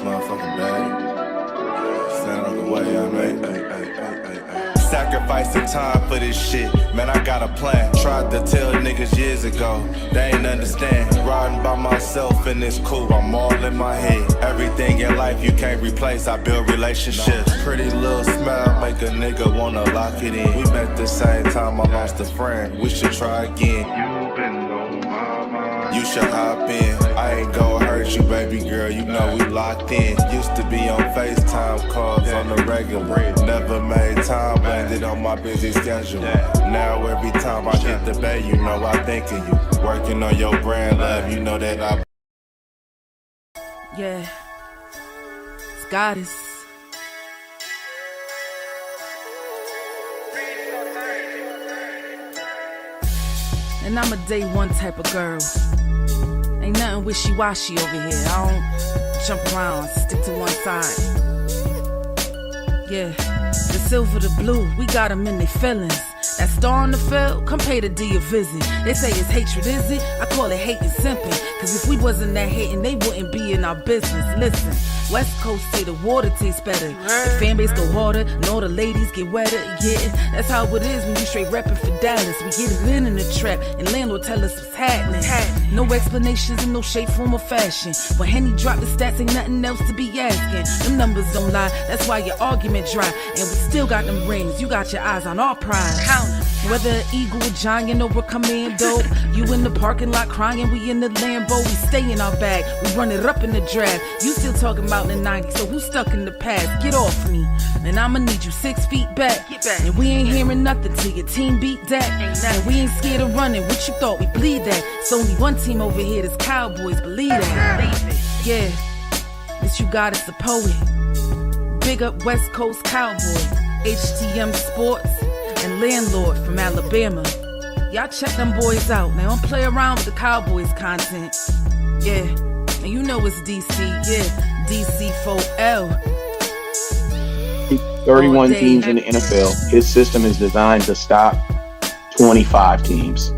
motherfucking bag. Stand on the way I made. Sacrificing time for this shit, man, I got a plan. Tried to tell niggas years ago, they ain't understand. Riding by myself and it's cool, I'm all in my head. Everything in life you can't replace, I build relationships. Pretty little smile make a nigga wanna lock it in. We met the same time I lost a friend, we should try again. You been on my mind, you should hop in. I ain't gon' hurt you, baby girl, you know we locked in. Used to be on FaceTime calls on the regular. Never made time, landed on my busy schedule. Now every time I hit the bay, you know I think of you. Working on your brand, love, you know that I... Yeah, it's Goddess. And I'm a day one type of girl. Ain't nothing wishy-washy over here. I don't jump around, stick to one side. Yeah, the silver, the blue, we got them in their feelings. That star on the field, come pay the D a visit. They say it's hatred, is it? I call it hate and simping. Cause if we wasn't that hating, they wouldn't be in our business. Listen, West Coast say the water tastes better. The fan base go harder, and all the ladies get wetter. Yeah, that's how it is when you straight reppin' for Dallas. We get it in the trap, and landlord tell us what's happening. No explanations in no shape, form, or fashion. When Henny drop the stats, ain't nothing else to be asking. Them numbers don't lie, that's why your argument dry. And we still got them rings, you got your eyes on our prize. Whether an eagle, a giant, or a commando, you in the parking lot crying, we in the Lambo, we stay in our bag, we run it up in the draft. You still talking about the 90s, so who's stuck in the past? Get off me, and I'ma need you 6 feet back. And we ain't hearing nothing till your team beat that. And we ain't scared of running, what you thought we bleed that? It's only one team over here, that's Cowboys, believe that. Yeah, this you got is a poet. Big up West Coast Cowboy, HTM Sports, and Landlord from Alabama. Y'all check them boys out. Now don't play around with the Cowboys content. Yeah, and you know it's DC. Yeah, DC4L. 31 teams in the NFL. His system is designed to stop 25 teams.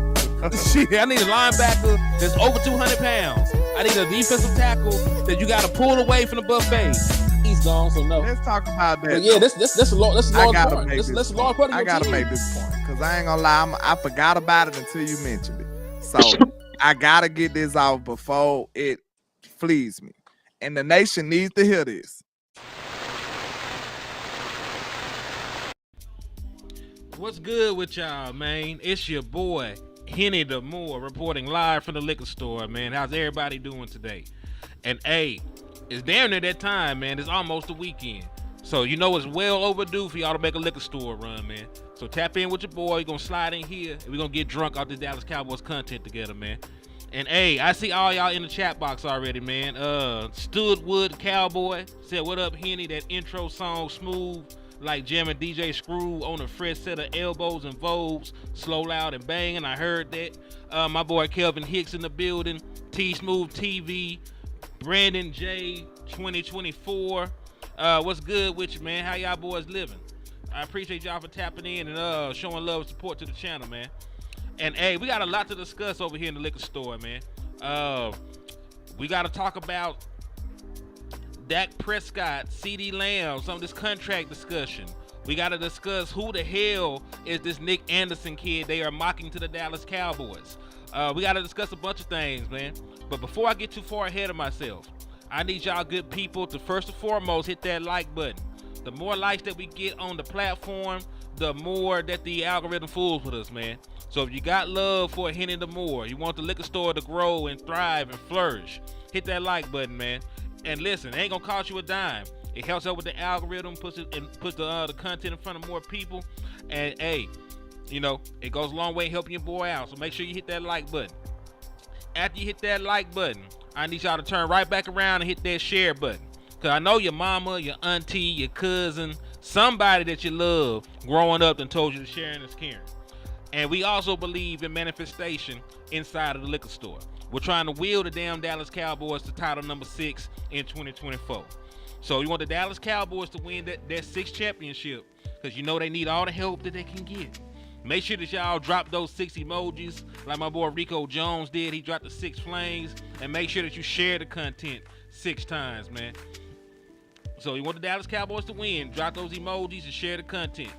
Shit, I need a linebacker that's over 200 pounds. I need a defensive tackle that you got to pull away from the buffet. He's gone, so no. Let's talk about that. But yeah, that's a large part. That's a large part of your I gotta team. make this point because I ain't gonna lie, I forgot about it until you mentioned it. So I gotta get this out before it flees me, and the nation needs to hear this. What's good with y'all, man? It's your boy Hennythemoor reporting live from the liquor store, man. How's everybody doing today? And hey, it's damn near that time, man. It's almost the weekend. So you know it's well overdue for y'all to make a liquor store run, man. So tap in with your boy. You're going to slide in here, and we're going to get drunk off this Dallas Cowboys content together, man. And hey, I see all y'all in the chat box already, man. Stoodwood Cowboy said, what up, Henny? That intro song smooth like jamming DJ Screw on a fresh set of elbows and vogues. Slow, loud, and banging. I heard that. My boy Kelvin Hicks in the building. T-Smooth TV. Brandon J 2024. What's good with you, man? How y'all boys living? I appreciate y'all for tapping in and showing love and support to the channel, man. And hey, we got a lot to discuss over here in the liquor store, man. We got to talk about Dak Prescott, CeeDee Lamb, some of this contract discussion. We got to discuss who the hell is this Nick Anderson kid they are mocking to the Dallas Cowboys. We got to discuss a bunch of things, man. But before I get too far ahead of myself, I need y'all good people to first and foremost hit that like button. The more likes that we get on the platform, the more that the algorithm fools with us, man. So if you got love for Hennythemoor, you want the liquor store to grow and thrive and flourish, hit that like button, man. And listen, it ain't gonna cost you a dime. It helps out with the algorithm, puts the content in front of more people. And hey, you know, it goes a long way in helping your boy out. So make sure you hit that like button. After you hit that like button, I need y'all to turn right back around and hit that share button. Because I know your mama, your auntie, your cousin, somebody that you love growing up and told you to share and is caring. And we also believe in manifestation inside of the liquor store. We're trying to wheel the damn Dallas Cowboys to title number 6 in 2024. So you want the Dallas Cowboys to win that 6th championship because you know they need all the help that they can get. Make sure that y'all drop those 6 emojis like my boy Rico Jones did. He dropped the 6 flames. And make sure that you share the content 6 times, man. So you want the Dallas Cowboys to win, drop those emojis and share the content.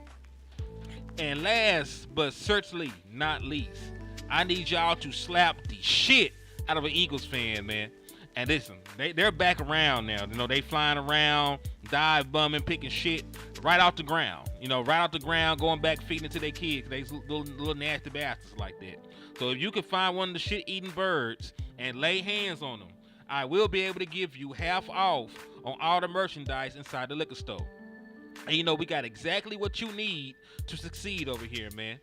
And last but certainly not least, I need y'all to slap the shit out of an Eagles fan, man. And listen, they're back around now. You know, they flying around, dive bumming, picking shit right off the ground. You know, right off the ground, going back, feeding it to their kids. They little nasty bastards like that. So if you can find one of the shit-eating birds and lay hands on them, I will be able to give you half off on all the merchandise inside the liquor store. And you know, we got exactly what you need to succeed over here, man.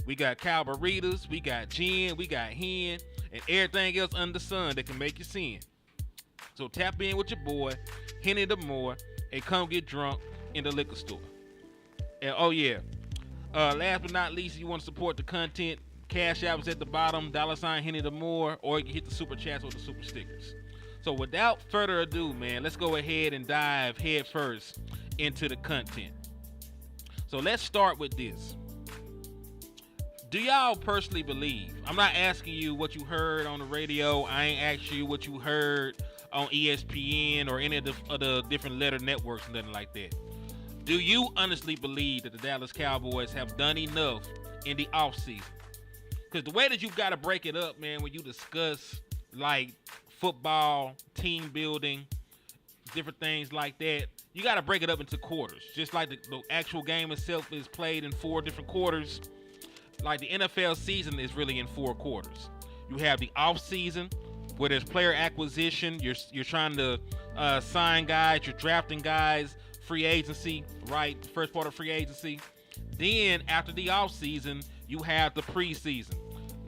We got cow burritos, we got gin, we got hen, and everything else under the sun that can make you sin. So tap in with your boy, Hennythemoor, and come get drunk in the liquor store. And oh yeah, last but not least, if you want to support the content, Cash App is at the bottom, $ Hennythemoor, or you can hit the super chats or the super stickers. So without further ado, man, let's go ahead and dive head first into the content. So let's start with this. Do y'all personally believe? I'm not asking you what you heard on the radio. I ain't asking you what you heard on ESPN or any of the different letter networks and nothing like that. Do you honestly believe that the Dallas Cowboys have done enough in the offseason? Because the way that you've got to break it up, man, when you discuss like football, team building, different things like that, you got to break it up into quarters. Just like the actual game itself is played in 4 different quarters. Like the NFL season is really in 4 quarters. You have the off season where there's player acquisition. You're trying to sign guys. You're drafting guys. Free agency, right? The first part of free agency. Then after the off season, you have the preseason.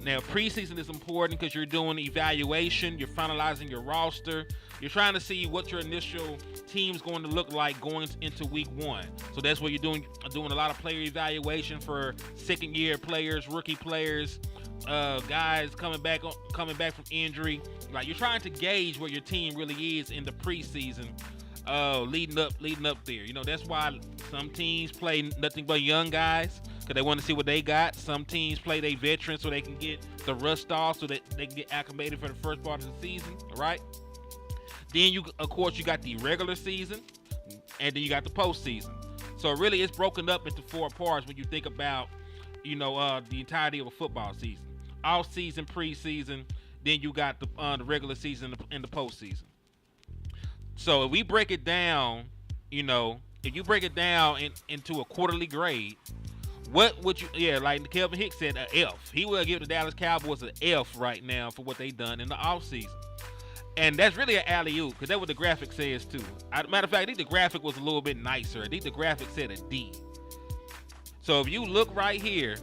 Now preseason is important because you're doing evaluation. You're finalizing your roster. You're trying to see what your initial team's going to look like going into week 1. So that's what you're doing a lot of player evaluation for second-year players, rookie players, guys coming back from injury. Like you're trying to gauge where your team really is in the preseason, leading up there. You know, that's why some teams play nothing but young guys because they want to see what they got. Some teams play their veterans so they can get the rust off so that they can get acclimated for the first part of the season, right? Then you got the regular season, and then you got the postseason. So really, it's broken up into 4 parts when you think about, you know, the entirety of a football season: off season, preseason. Then you got the regular season and the postseason. So if we break it down, you know, if you break it down into a quarterly grade, what would you? Yeah, like Kelvin Hicks said, an F. He will give the Dallas Cowboys an F right now for what they done in the off season. And that's really an alley-oop, because that's what the graphic says, too. Matter of fact, I think the graphic was a little bit nicer. I think the graphic said a D. So if you look right here,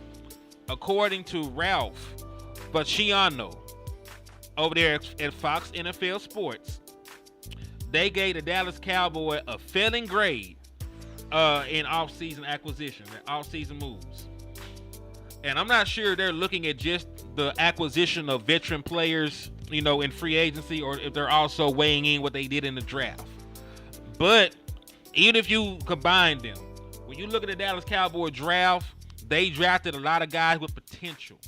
according to Ralph Bacciano over there at Fox NFL Sports, they gave the Dallas Cowboys a failing grade in off-season acquisition, off-season moves. And I'm not sure they're looking at just the acquisition of veteran players, you know, in free agency, or if they're also weighing in what they did in the draft. But even if you combine them, when you look at the Dallas Cowboy draft, they drafted a lot of guys with potential,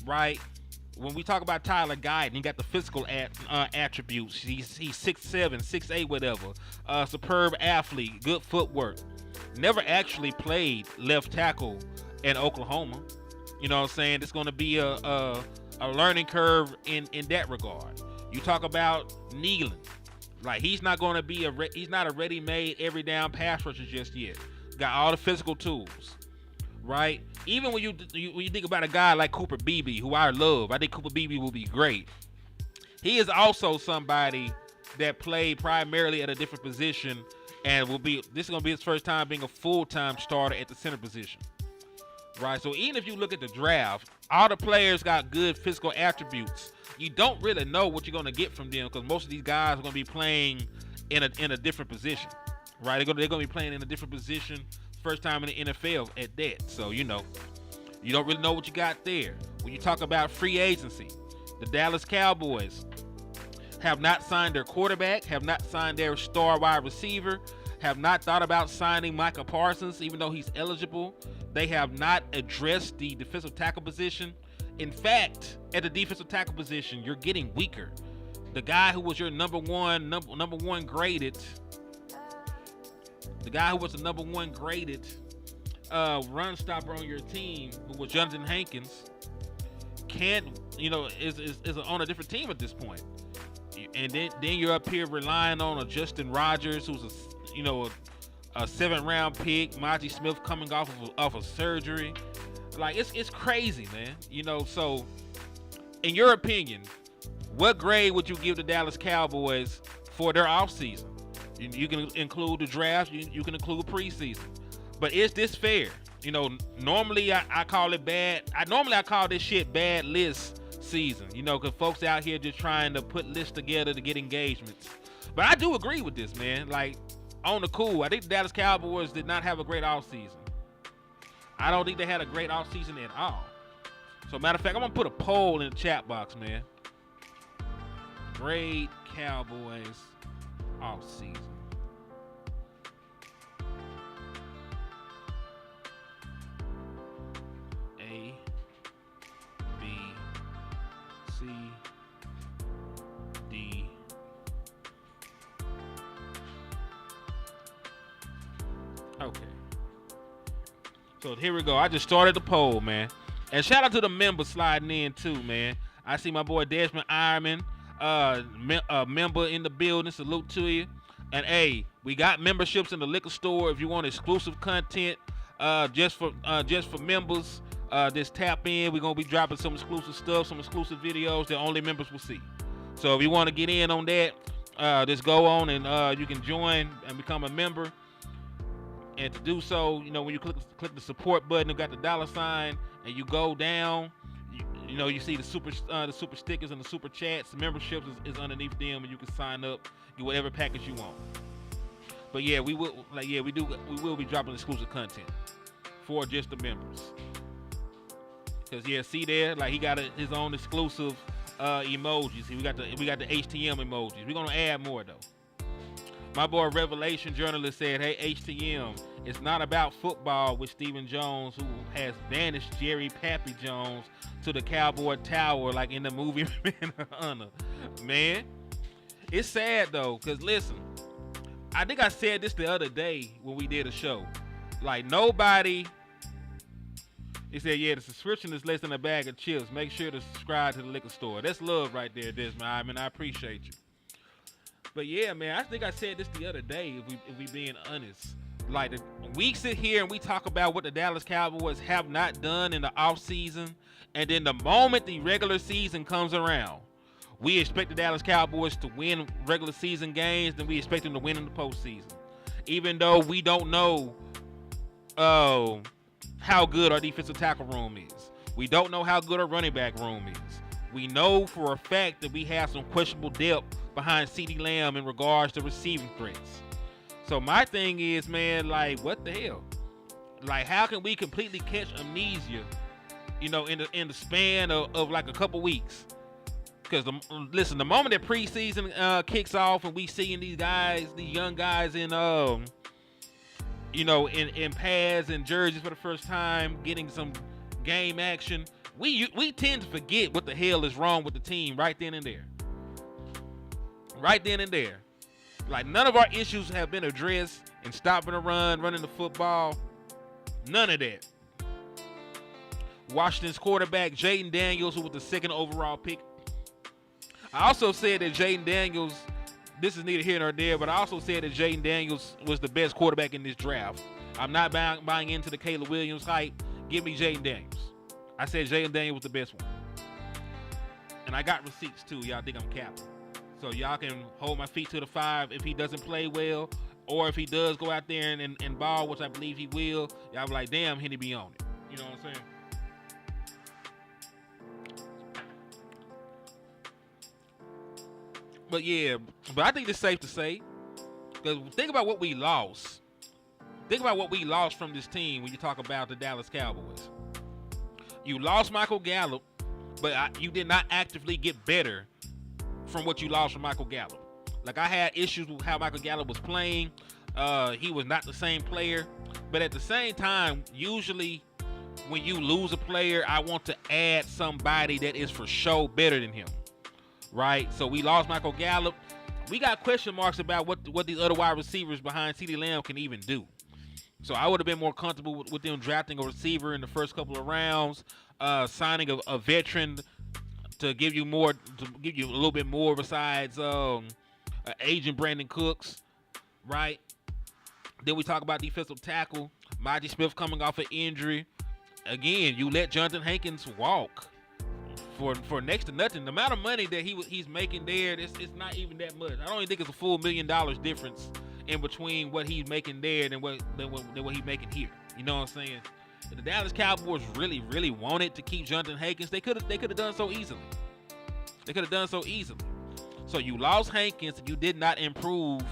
right? When we talk about Tyler Guyton, he got the physical attributes. He's 6'7", 6'8", whatever. Superb athlete, good footwork. Never actually played left tackle in Oklahoma. You know what I'm saying? It's going to be a learning curve in that regard. You talk about Nealon, like he's not going to be he's not a ready-made every down pass rusher just yet. Got all the physical tools, right? Even when you think about a guy like Cooper Beebe, who I love, I think Cooper Beebe will be great. He is also somebody that played primarily at a different position and this is going to be his first time being a full-time starter at the center position. Right, so even if you look at the draft, all the players got good physical attributes. You don't really know what you're going to get from them because most of these guys are going to be playing in a different position. Right, they're going to be playing in a different position first time in the NFL at that. So, you know, you don't really know what you got there. When you talk about free agency, the Dallas Cowboys have not signed their quarterback, have not signed their star wide receiver, have not thought about signing Micah Parsons, even though he's eligible. They have not addressed the defensive tackle position. In fact, at the defensive tackle position, you're getting weaker. The guy who was your number one graded the guy who was the number 1 graded run stopper on your team, who was Jonathan Hankins, is on a different team at this point. And then you're up here relying on a Justin Rogers, who's a 7th round pick, Monty Smith coming off of surgery. Like, it's crazy, man. So in your opinion, what grade would you give the Dallas Cowboys for their offseason? You can include the draft, you can include preseason. But is this fair? Normally I call it bad. I call this shit bad list season, because folks out here just trying to put lists together to get engagements. But I do agree with this, man. Like, on the cool, I think the Dallas Cowboys did not have a great offseason. I don't think they had a great offseason at all. So, matter of fact, I'm going to put a poll in the chat box, man. Great Cowboys offseason. A, B, C, D. Okay. So here we go. I just started the poll, man. And shout out to the members sliding in too, man. I see my boy Desmond Ironman, a member in the building. Salute to you. And hey, we got memberships in the liquor store. If you want exclusive content, just for members, just tap in. We're gonna be dropping some exclusive stuff, some exclusive videos that only members will see. So if you want to get in on that, just go on and you can join and become a member. And to do so, when you click the support button, you got the $sign, and you go down, you see the super stickers and the super chats. The memberships is underneath them, and you can sign up, get whatever package you want. But yeah, we will be dropping exclusive content for just the members. Cause yeah, see there, like he got his own exclusive emojis. We got the HTM emojis. We're gonna add more though. My boy Revelation Journalist said, hey, HTM, it's not about football with Stephen Jones, who has banished Jerry Pappy Jones to the Cowboy Tower like in the movie Man of Honor. Man, it's sad, though, because listen, I think I said this the other day when we did a show. Like, nobody... He said, yeah, the subscription is less than a bag of chips. Make sure to subscribe to the liquor store. That's love right there, Desmond. I mean, I appreciate you. But yeah, man, I think I said this the other day, if we being honest. Like, we sit here and we talk about what the Dallas Cowboys have not done in the offseason, and then the moment the regular season comes around, we expect the Dallas Cowboys to win regular season games, then we expect them to win in the postseason. Even though we don't know how good our defensive tackle room is. We don't know how good our running back room is. We know for a fact that we have some questionable depth behind CeeDee Lamb in regards to receiving threats. So my thing is, man, like, what the hell? Like, how can we completely catch amnesia, in the span of like a couple weeks? Because listen, the moment that preseason kicks off and we seeing these young guys in in pads and jerseys for the first time, getting some game action, we tend to forget what the hell is wrong with the team right then and there. Right then and there. Like, none of our issues have been addressed in stopping the run, running the football. None of that. Washington's quarterback, Jaden Daniels, who was the 2nd overall pick. I also said that Jaden Daniels, this is neither here nor there, but I also said that Jaden Daniels was the best quarterback in this draft. I'm not buying into the Caleb Williams hype. Give me Jaden Daniels. I said Jaden Daniels was the best one. And I got receipts too. Y'all think I'm capping. So y'all can hold my feet to the fire if he doesn't play well, or if he does go out there and ball, which I believe he will. Y'all be like, damn, Henny be on it. You know what I'm saying? But yeah, I think it's safe to say, because think about what we lost. Think about what we lost from this team when you talk about the Dallas Cowboys. You lost Michael Gallup, but you did not actively get better from what you lost from Michael Gallup. Like, I had issues with how Michael Gallup was playing. He was not the same player. But at the same time, usually when you lose a player, I want to add somebody that is for sure better than him. Right? So we lost Michael Gallup. we got question marks about what these other wide receivers behind CeeDee Lamb can even do. So I would have been more comfortable with them drafting a receiver in the first couple of rounds, signing a veteran to give you a little bit more besides agent Brandon Cooks, right? Then we talk about defensive tackle, Micah Smith coming off an injury. Again, you let Jonathan Hankins walk for next to nothing. The amount of money that he's making there, it's not even that much. I don't even think it's a full $1 million difference in between what he's making there than what he's making here. You know what I'm saying? If the Dallas Cowboys really, really wanted to keep Jonathan Hankins, they could have done so easily. So you lost Hankins, and you did not improve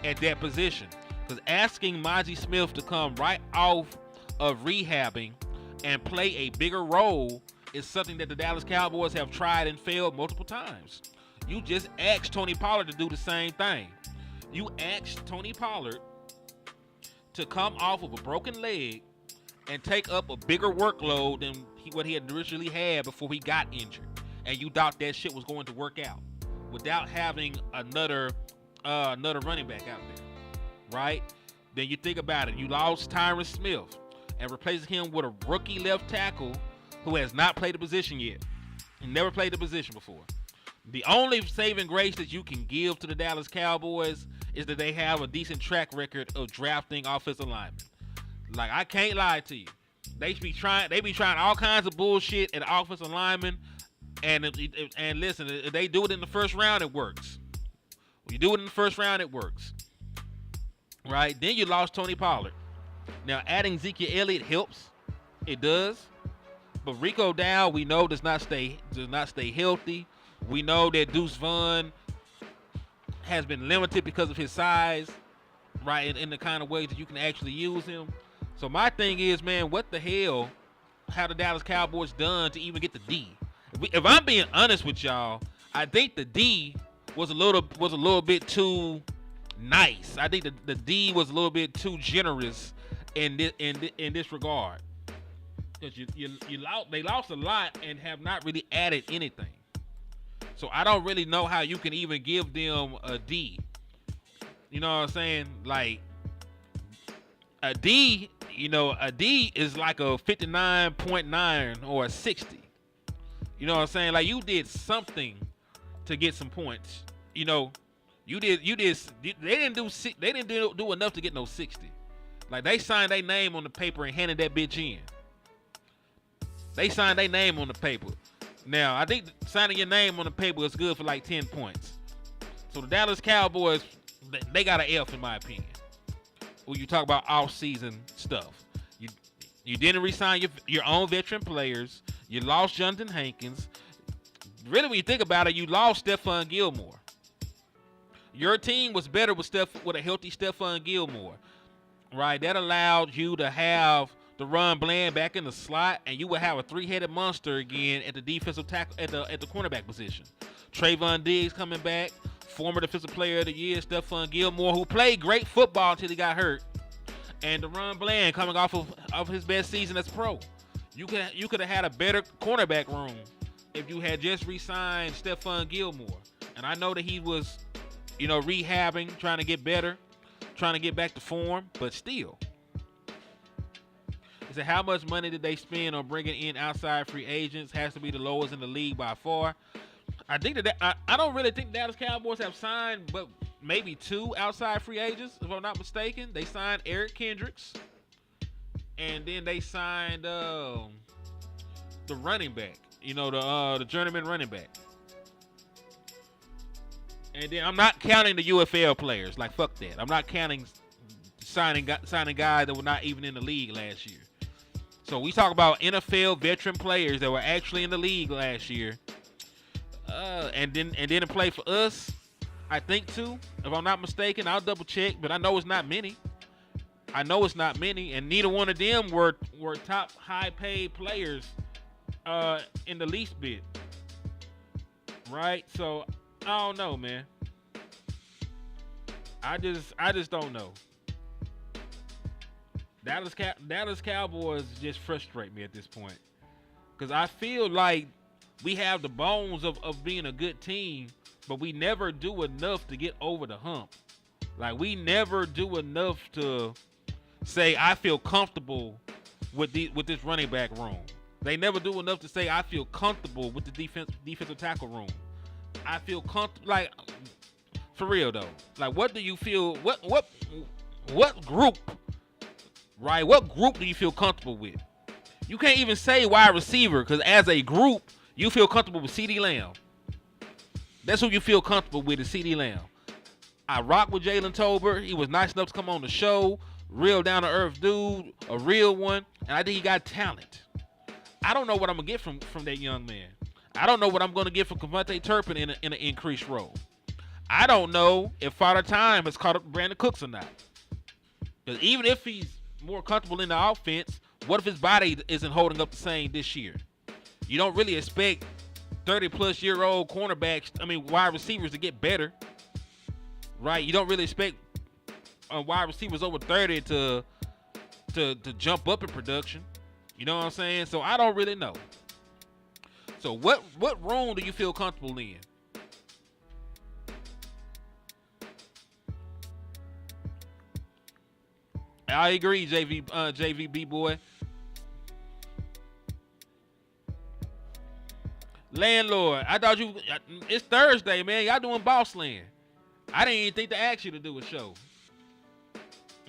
at that position. Because asking Micah Smith to come right off of rehabbing and play a bigger role is something that the Dallas Cowboys have tried and failed multiple times. You just asked Tony Pollard to do the same thing. You asked Tony Pollard to come off of a broken leg and take up a bigger workload than what he had originally had before he got injured. And you thought that shit was going to work out without having another running back out there, right? Then you think about it. You lost Tyron Smith and replaced him with a rookie left tackle who has not played the position yet. He never played the position before. The only saving grace that you can give to the Dallas Cowboys is that they have a decent track record of drafting offensive linemen. Like, I can't lie to you. They be trying all kinds of bullshit at offensive linemen, and listen, if they do it in the first round, it works. When you do it in the first round, it works. Right? Then you lost Tony Pollard. Now, adding Ezekiel Elliott helps. It does. But Rico Dowd, we know, does not stay healthy. We know that Deuce Vaughn has been limited because of his size, right, in the kind of ways that you can actually use him. So my thing is, man, what the hell have the Dallas Cowboys done to even get the D? If I'm being honest with y'all, I think the D was a little bit too nice. I think the D was a little bit too generous in this regard. Because they lost a lot and have not really added anything. So I don't really know how you can even give them a D. You know what I'm saying? Like, a D is like a 59.9 or a 60. You know what I'm saying? Like, you did something to get some points. You know, they didn't do enough to get no 60. Like, they signed their name on the paper and handed that bitch in. They signed their name on the paper. Now, I think signing your name on the paper is good for like 10 points. So the Dallas Cowboys, they got an F in my opinion. When you talk about off-season stuff. You didn't re-sign your own veteran players. You lost Jonathan Hankins. Really, when you think about it, you lost Stephon Gilmore. Your team was better with a healthy Stephon Gilmore. Right? That allowed you to have the Ron Bland back in the slot, and you would have a three-headed monster again at the defensive tackle at the cornerback position. Trayvon Diggs coming back, former defensive player of the year, Stephon Gilmore, who played great football until he got hurt, and DeRon Bland coming off of his best season as pro. You could have had a better cornerback room if you had just re-signed Stephon Gilmore. And I know that he was, rehabbing, trying to get better, trying to get back to form, but still. So how much money did they spend on bringing in outside free agents? Has to be the lowest in the league by far. I think I don't really think Dallas Cowboys have signed, but maybe 2 outside free agents, if I'm not mistaken. They signed Eric Kendricks, and then they signed the running back, the journeyman running back. And then I'm not counting the UFL players. Like, fuck that. I'm not counting signing guys that were not even in the league last year. So we talk about NFL veteran players that were actually in the league last year, and then to play for us, I think 2, if I'm not mistaken. I'll double check, but I know it's not many. And neither one of them were top high paid players in the least bit. Right? So I don't know, man. I just don't know. Dallas Cowboys just frustrate me at this point, because I feel like we have the bones of being a good team, but we never do enough to get over the hump. Like, we never do enough to say, I feel comfortable with this running back room. They never do enough to say, I feel comfortable with the defensive tackle room. I feel comfortable. Like, for real though. Like, what do you feel? What group? Right? What group do you feel comfortable with? You can't even say wide receiver, because as a group, you feel comfortable with CeeDee Lamb. That's who you feel comfortable with, is CeeDee Lamb. I rock with Jalen Tolbert. He was nice enough to come on the show. Real down-to-earth dude. A real one. And I think he got talent. I don't know what I'm going to get from that young man. I don't know what I'm going to get from Cavante Turpin in an increased role. I don't know if Father Time has caught up to Brandon Cooks or not. Because even if he's more comfortable in the offense, what if his body isn't holding up the same this year? You don't really expect 30-plus-year-old cornerbacks, wide receivers to get better. Right? You don't really expect wide receivers over 30 to jump up in production. You know what I'm saying? So I don't really know. So what room do you feel comfortable in? I agree, JVB boy. Landlord, I thought it's Thursday, man. Y'all doing Boss Land. I didn't even think to ask you to do a show.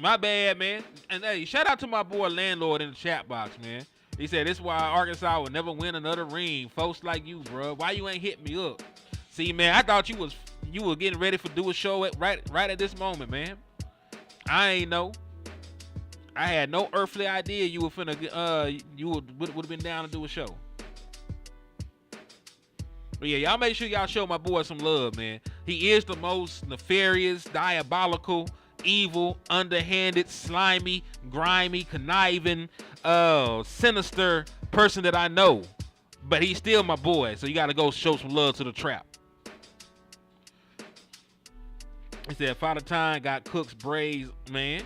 My bad, man. And hey, shout out to my boy Landlord in the chat box, man. He said, this is why Arkansas will never win another ring. Folks like you, bro. Why you ain't hit me up? See, man, I thought you were getting ready for do a show right at this moment, man. I ain't know. I had no earthly idea you were finna you would have been down to do a show. But yeah, y'all make sure y'all show my boy some love, man. He is the most nefarious, diabolical, evil, underhanded, slimy, grimy, conniving, sinister person that I know. But he's still my boy, so you gotta go show some love to the trap. He said, Father Time got Cook's braids, man.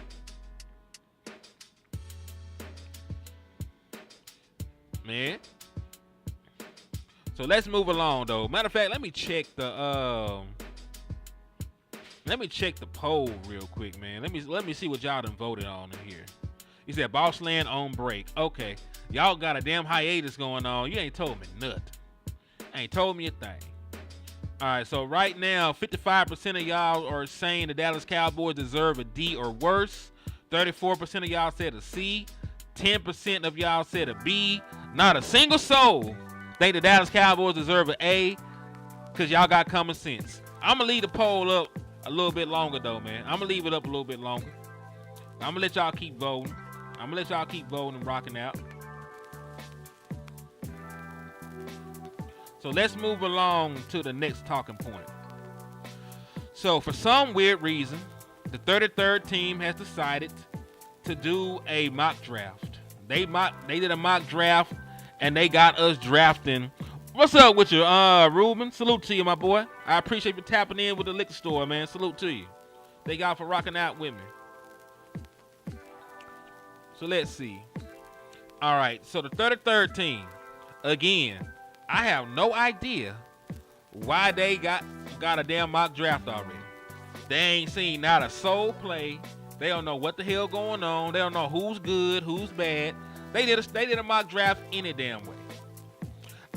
Man. So let's move along though. Matter of fact, let me check the poll real quick, man. Let me see what y'all done voted on in here. He said Boss Land on break. Okay. Y'all got a damn hiatus going on. You ain't told me nothing. Ain't told me a thing. Alright, so right now 55% of y'all are saying the Dallas Cowboys deserve a D or worse. 34% of y'all said a C. 10% of y'all said a B. Not a single soul think the Dallas Cowboys deserve an A, because y'all got common sense. I'm going to leave the poll up a little bit longer, though, man. I'm going to leave it up a little bit longer. I'm going to let y'all keep voting. And rocking out. So let's move along to the next talking point. So for some weird reason, the 33rd team has decided to do a mock draft. They did a mock draft, and they got us drafting. What's up with you, Ruben? Salute to you, my boy. I appreciate you tapping in with the liquor store, man. Salute to you. Thank y'all for rocking out with me. So let's see. All right, so the 33rd team. Again, I have no idea why they got a damn mock draft already. They ain't seen not a soul play. They don't know what the hell going on. They don't know who's good, who's bad. They did a mock draft any damn way.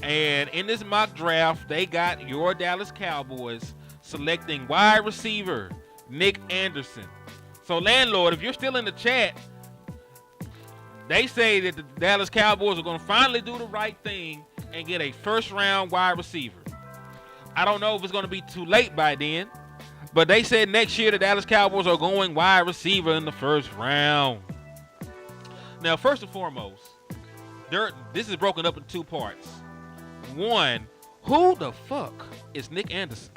And in this mock draft, they got your Dallas Cowboys selecting wide receiver Nick Anderson. So, Landlord, if you're still in the chat, they say that the Dallas Cowboys are going to finally do the right thing and get a first-round wide receiver. I don't know if it's going to be too late by then, but they said next year the Dallas Cowboys are going wide receiver in the first round. Now, first and foremost, this is broken up in two parts. One, who the fuck is Nick Anderson?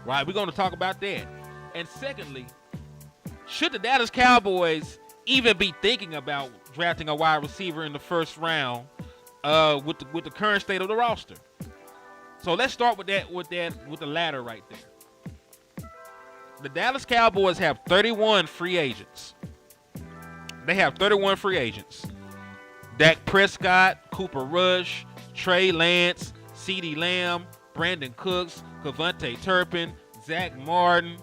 Right, we're going to talk about that. And secondly, should the Dallas Cowboys even be thinking about drafting a wide receiver in the first round with the current state of the roster? So let's start with the latter right there. The Dallas Cowboys have 31 free agents. They have 31 free agents. Dak Prescott, Cooper Rush, Trey Lance, CeeDee Lamb, Brandon Cooks, Cavante Turpin, Zach Martin.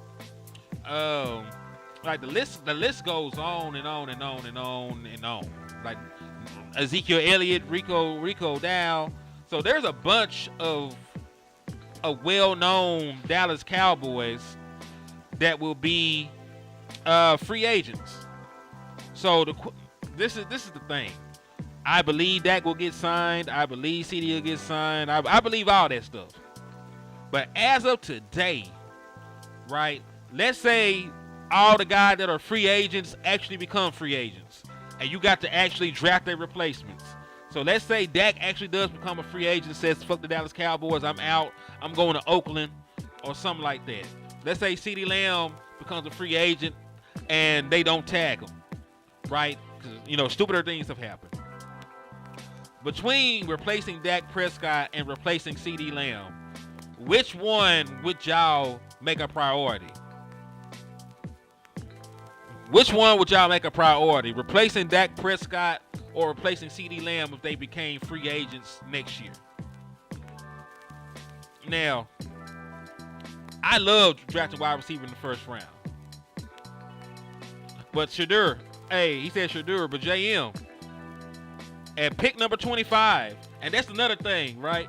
Like the list goes on and on and on and on and on. Like Ezekiel Elliott, Rico Dow. So there's a bunch of well-known Dallas Cowboys that will be free agents. So this is the thing. I believe Dak will get signed. I believe CeeDee will get signed. I believe all that stuff. But as of today, right? Let's say all the guys that are free agents actually become free agents, and you got to actually draft their replacements. So let's say Dak actually does become a free agent, says, fuck the Dallas Cowboys, I'm out, I'm going to Oakland, or something like that. Let's say CeeDee Lamb becomes a free agent, and they don't tag him, right? Because, stupider things have happened. Between replacing Dak Prescott and replacing CeeDee Lamb, which one would y'all make a priority? Which one would y'all make a priority? Replacing Dak Prescott or replacing CeeDee Lamb if they became free agents next year? Now, I love drafting wide receiver in the first round. But Shadur, he said Shadur, but JM, at pick number 25, and that's another thing, right?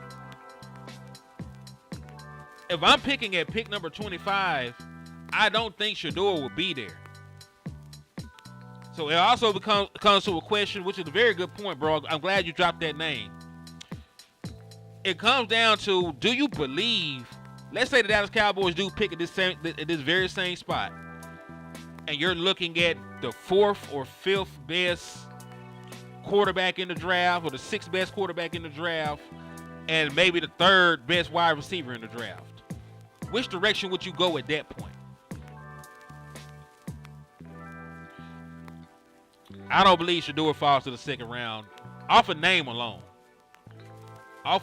If I'm picking at pick number 25, I don't think Shadur will be there. So it also comes to a question, which is a very good point, bro. I'm glad you dropped that name. It comes down to, do you believe, let's say the Dallas Cowboys do pick at this very same spot, and you're looking at the 4th or 5th best quarterback in the draft, or the 6th best quarterback in the draft, and maybe the 3rd best wide receiver in the draft. Which direction would you go at that point? I don't believe Shadur falls to the 2nd round. Off a name alone, I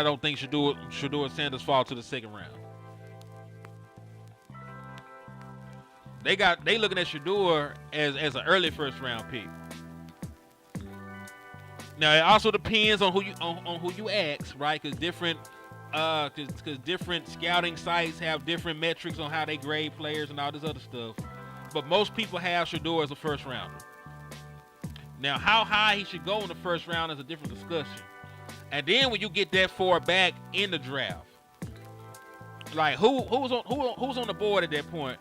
don't think Shadur Sanders falls to the 2nd round. They looking at Shadur as an early 1st round pick. Now it also depends on who you ask, right? Because different scouting sites have different metrics on how they grade players and all this other stuff. But most people have Shadur as a 1st rounder. Now, how high he should go in the 1st round is a different discussion. And then when you get that far back in the draft, like who's on the board at that point,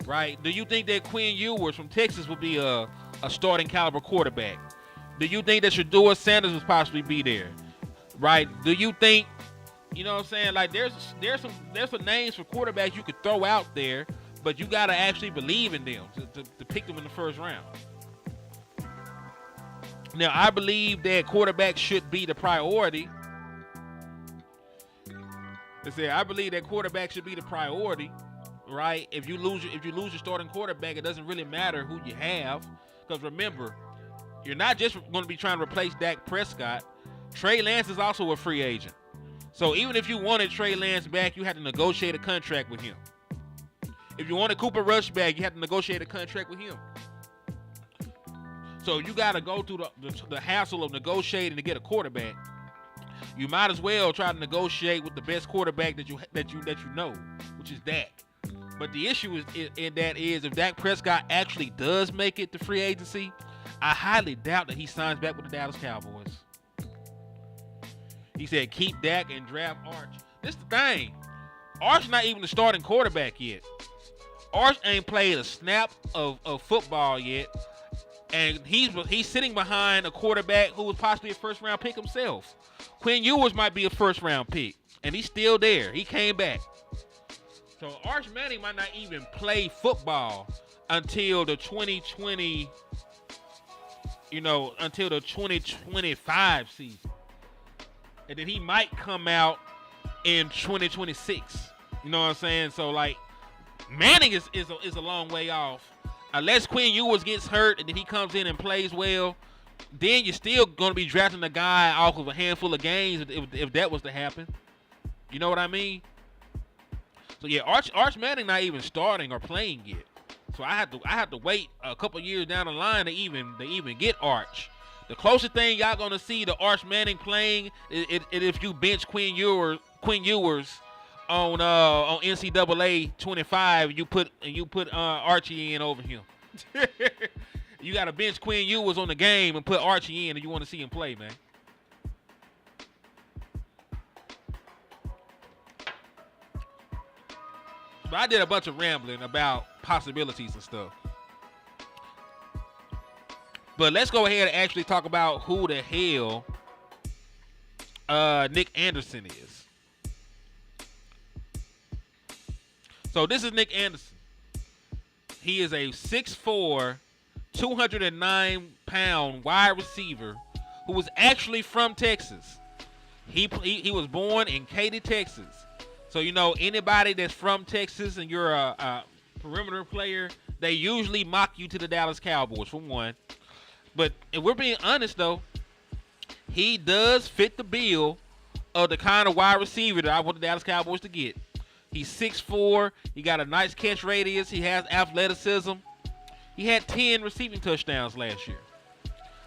right? Do you think that Quinn Ewers from Texas would be a starting caliber quarterback? Do you think that Shadur Sanders would possibly be there, right? Do you think, you know what I'm saying? Like there's some names for quarterbacks you could throw out there, but you gotta actually believe in them to pick them in the 1st round. Now, I believe that quarterback should be the priority. I believe that quarterback should be the priority, right? If you lose your starting quarterback, it doesn't really matter who you have, because remember, you're not just going to be trying to replace Dak Prescott. Trey Lance is also a free agent. So even if you wanted Trey Lance back, you had to negotiate a contract with him. If you wanted Cooper Rush back, you had to negotiate a contract with him. So you got to go through the hassle of negotiating to get a quarterback. You might as well try to negotiate with the best quarterback that you know, which is Dak. But the issue is if Dak Prescott actually does make it to free agency, I highly doubt that he signs back with the Dallas Cowboys. He said keep Dak and draft Arch. This is the thing. Arch not even the starting quarterback yet. Arch ain't played a snap of football yet. And he's sitting behind a quarterback who was possibly a 1st round pick himself. Quinn Ewers might be a 1st round pick, and he's still there. He came back. So Arch Manning might not even play football until the 2020, until the 2025 season. And then he might come out in 2026. You know what I'm saying? So like Manning is a long way off. Unless Quinn Ewers gets hurt and then he comes in and plays well, then you're still going to be drafting a guy off of a handful of games if that was to happen. You know what I mean? So yeah, Arch Manning not even starting or playing yet. So I have to wait a couple years down the line to even get Arch. The closest thing y'all gonna see to Arch Manning playing is if you bench Quinn Ewers on NCAA 25, you put Archie in over him. You got to bench Quinn Ewers on the game and put Archie in, and you want to see him play, man. But I did a bunch of rambling about possibilities and stuff. But let's go ahead and actually talk about who the hell Nick Anderson is. So this is Nick Anderson. He is a 6'4", 209-pound wide receiver who was actually from Texas. He was born in Katy, Texas. So, you know, anybody that's from Texas and you're a perimeter player, they usually mock you to the Dallas Cowboys, for one. But if we're being honest, though, he does fit the bill of the kind of wide receiver that I want the Dallas Cowboys to get. He's 6'4". He got a nice catch radius. He has athleticism. He had 10 receiving touchdowns last year.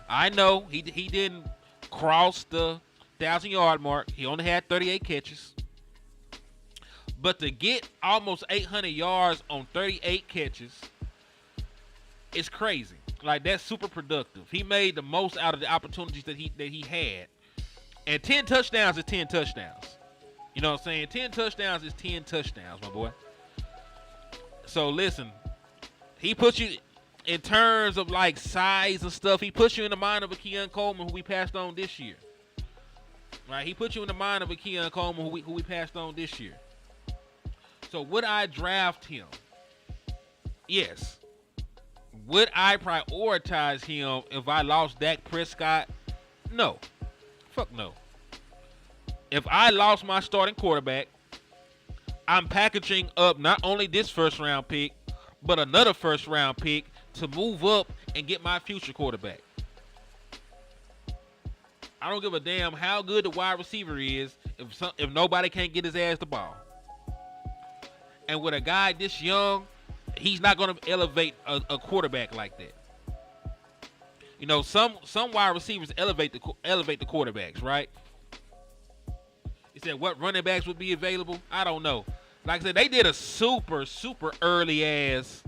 I know he didn't cross the 1,000-yard mark. He only had 38 catches. But to get almost 800 yards on 38 catches is crazy. Like, that's super productive. He made the most out of the opportunities that he had. And 10 touchdowns is 10 touchdowns. You know what I'm saying? 10 touchdowns is 10 touchdowns, my boy. So, listen. He puts you, in terms of, like, size and stuff, he puts you in the mind of a Keon Coleman who we passed on this year. Right? He put you in the mind of a Keon Coleman who we passed on this year. So, would I draft him? Yes. Would I prioritize him if I lost Dak Prescott? No. Fuck no. If I lost my starting quarterback, I'm packaging up not only this first-round pick, but another first-round pick to move up and get my future quarterback. I don't give a damn how good the wide receiver is if nobody can't get his ass the ball. And with a guy this young, he's not going to elevate a quarterback like that. You know, some wide receivers elevate the quarterbacks, right? He said what running backs would be available. I don't know. Like I said, they did a super early ass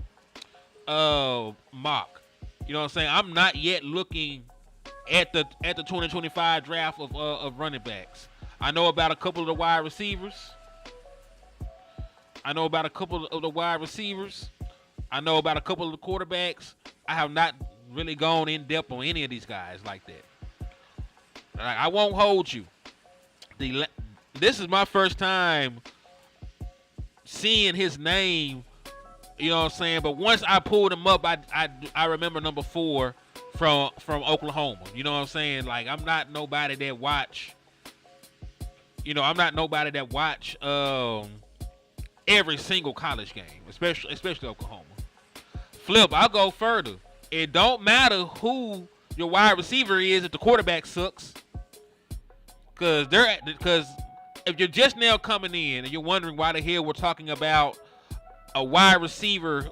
mock. You know what I'm saying? I'm not yet looking at the 2025 draft of running backs. I know about a couple of the wide receivers. I know about a couple of the quarterbacks. I have not really gone in depth on any of these guys like that. I won't hold you. This is my first time seeing his name. You know what I'm saying? But once I pulled him up, I remember number 4 from Oklahoma. You know what I'm saying? Like, I'm not nobody that watch. You know, I'm not nobody that watch every single college game, especially Oklahoma. Flip, I'll go further. It don't matter who your wide receiver is if the quarterback sucks. Because if you're just now coming in and you're wondering why the hell we're talking about a wide receiver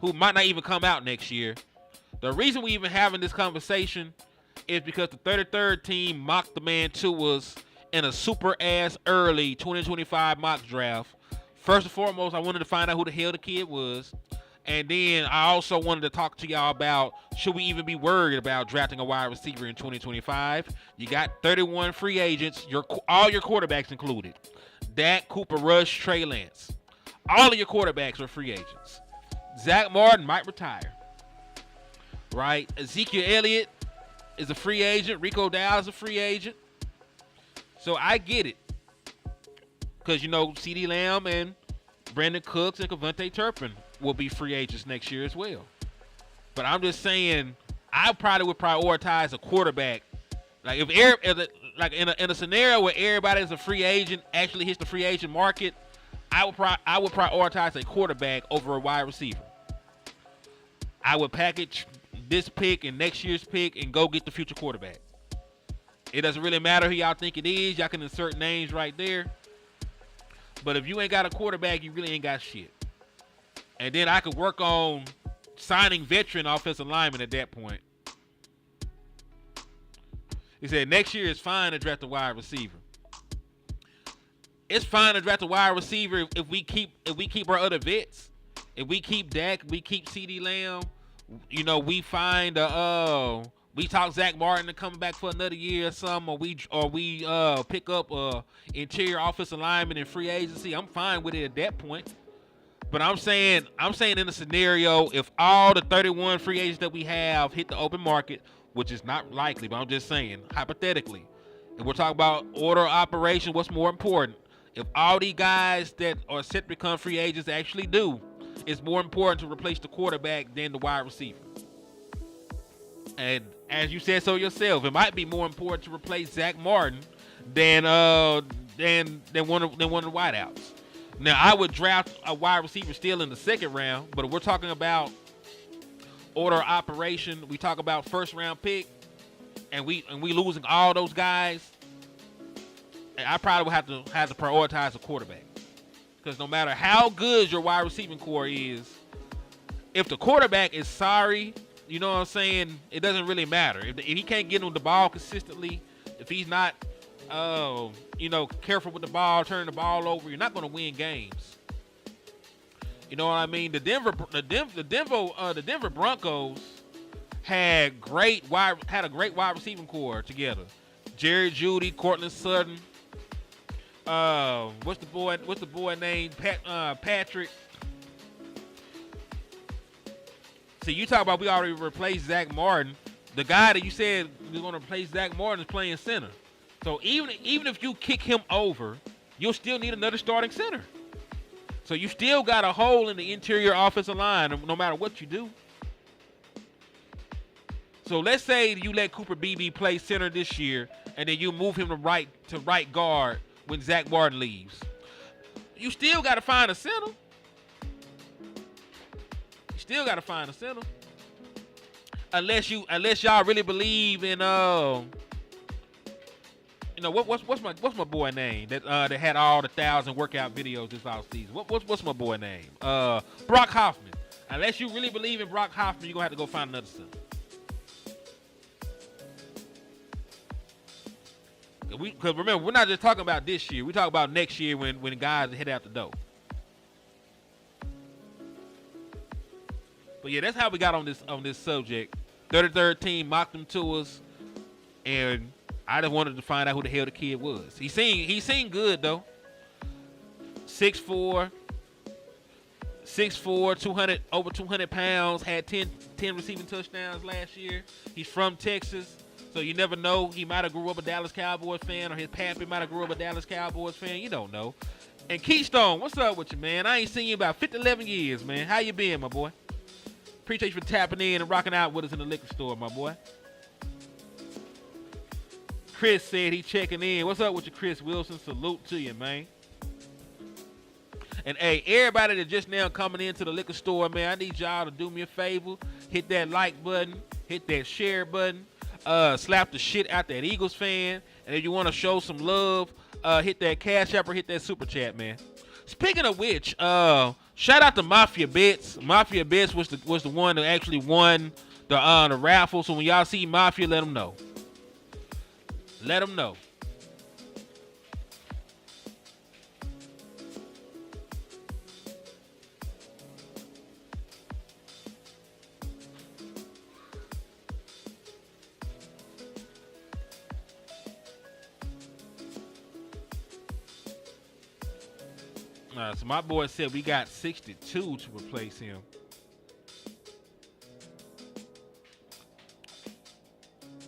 who might not even come out next year, the reason we even having this conversation is because the 33rd team mocked the man to us in a super ass early 2025 mock draft. First and foremost, I wanted to find out who the hell the kid was. And then I also wanted to talk to y'all about, should we even be worried about drafting a wide receiver in 2025? You got 31 free agents, all your quarterbacks included. Dak, Cooper Rush, Trey Lance. All of your quarterbacks are free agents. Zach Martin might retire. Right? Ezekiel Elliott is a free agent. Rico Dowdle is a free agent. So I get it. Because, you know, CeeDee Lamb and Brandon Cooks and Kevontae Turpin will be free agents next year as well. But I'm just saying, I probably would prioritize a quarterback. Like, like in a scenario where everybody is a free agent, actually hits the free agent market, I would prioritize a quarterback over a wide receiver. I would package this pick and next year's pick and go get the future quarterback. It doesn't really matter who y'all think it is. Y'all can insert names right there. But if you ain't got a quarterback, you really ain't got shit. And then I could work on signing veteran offensive linemen at that point. He said next year is fine to draft a wide receiver. it's fine to draft a wide receiver if we keep our other vets. If we keep Dak, we keep CeeDee Lamb. You know, we find we talk Zach Martin to come back for another year or something, or we pick up interior offensive lineman in free agency. I'm fine with it at that point. But I'm saying in a scenario, if all the 31 free agents that we have hit the open market, which is not likely, but I'm just saying hypothetically, if we're talking about order of operation, what's more important? If all these guys that are set to become free agents actually do, it's more important to replace the quarterback than the wide receiver. And as you said so yourself, it might be more important to replace Zach Martin than one of the wideouts. Now, I would draft a wide receiver still in the second round, but if we're talking about order of operation, we talk about first round pick, and we losing all those guys, I probably would have to prioritize a quarterback. Because no matter how good your wide receiving core is, if the quarterback is sorry, you know what I'm saying, it doesn't really matter. If he can't get him the ball consistently, if he's not, careful with the ball, turning the ball over, you're not going to win games. You know what I mean? The Denver Broncos had a great wide receiving core together. Jerry Jeudy, Cortland Sutton. What's the boy named Patrick? See, you talk about we already replaced Zach Martin. The guy that you said we're going to replace Zach Martin is playing center. So even if you kick him over, you'll still need another starting center. So you still got a hole in the interior offensive line no matter what you do. So let's say you let Cooper Beebe play center this year, and then you move him to right guard when Zach Martin leaves. You still got to find a center. Unless y'all really believe in what's my boy name that had all the 1,000 workout videos this offseason? What's my boy name? Brock Hoffman. Unless you really believe in Brock Hoffman, you're gonna have to go find another center. Because remember, we're not just talking about this year. We talk about next year when guys head out the door. But yeah, that's how we got on this subject. 33rd team mocked them to us, and I just wanted to find out who the hell the kid was. He seemed good though. 6'4", 200 over 200 pounds. Had 10 receiving touchdowns last year. He's from Texas. So you never know. He might have grew up a Dallas Cowboys fan, or his pappy might have grew up a Dallas Cowboys fan. You don't know. And Keystone, what's up with you, man? I ain't seen you about 11 years, man. How you been, my boy? Appreciate you for tapping in and rocking out with us in the liquor store, my boy. Chris said he checking in. What's up with you, Chris Wilson? Salute to you, man. And hey, everybody that just now coming into the liquor store, man, I need y'all to do me a favor. Hit that like button. Hit that share button. Slap the shit out that Eagles fan, and if you want to show some love, hit that Cash App or hit that Super Chat, man. Speaking of which, shout out to Mafia Bets. Mafia Bets was the one that actually won the raffle. So when y'all see Mafia, let them know. Let them know. So my boy said we got 62 to replace him.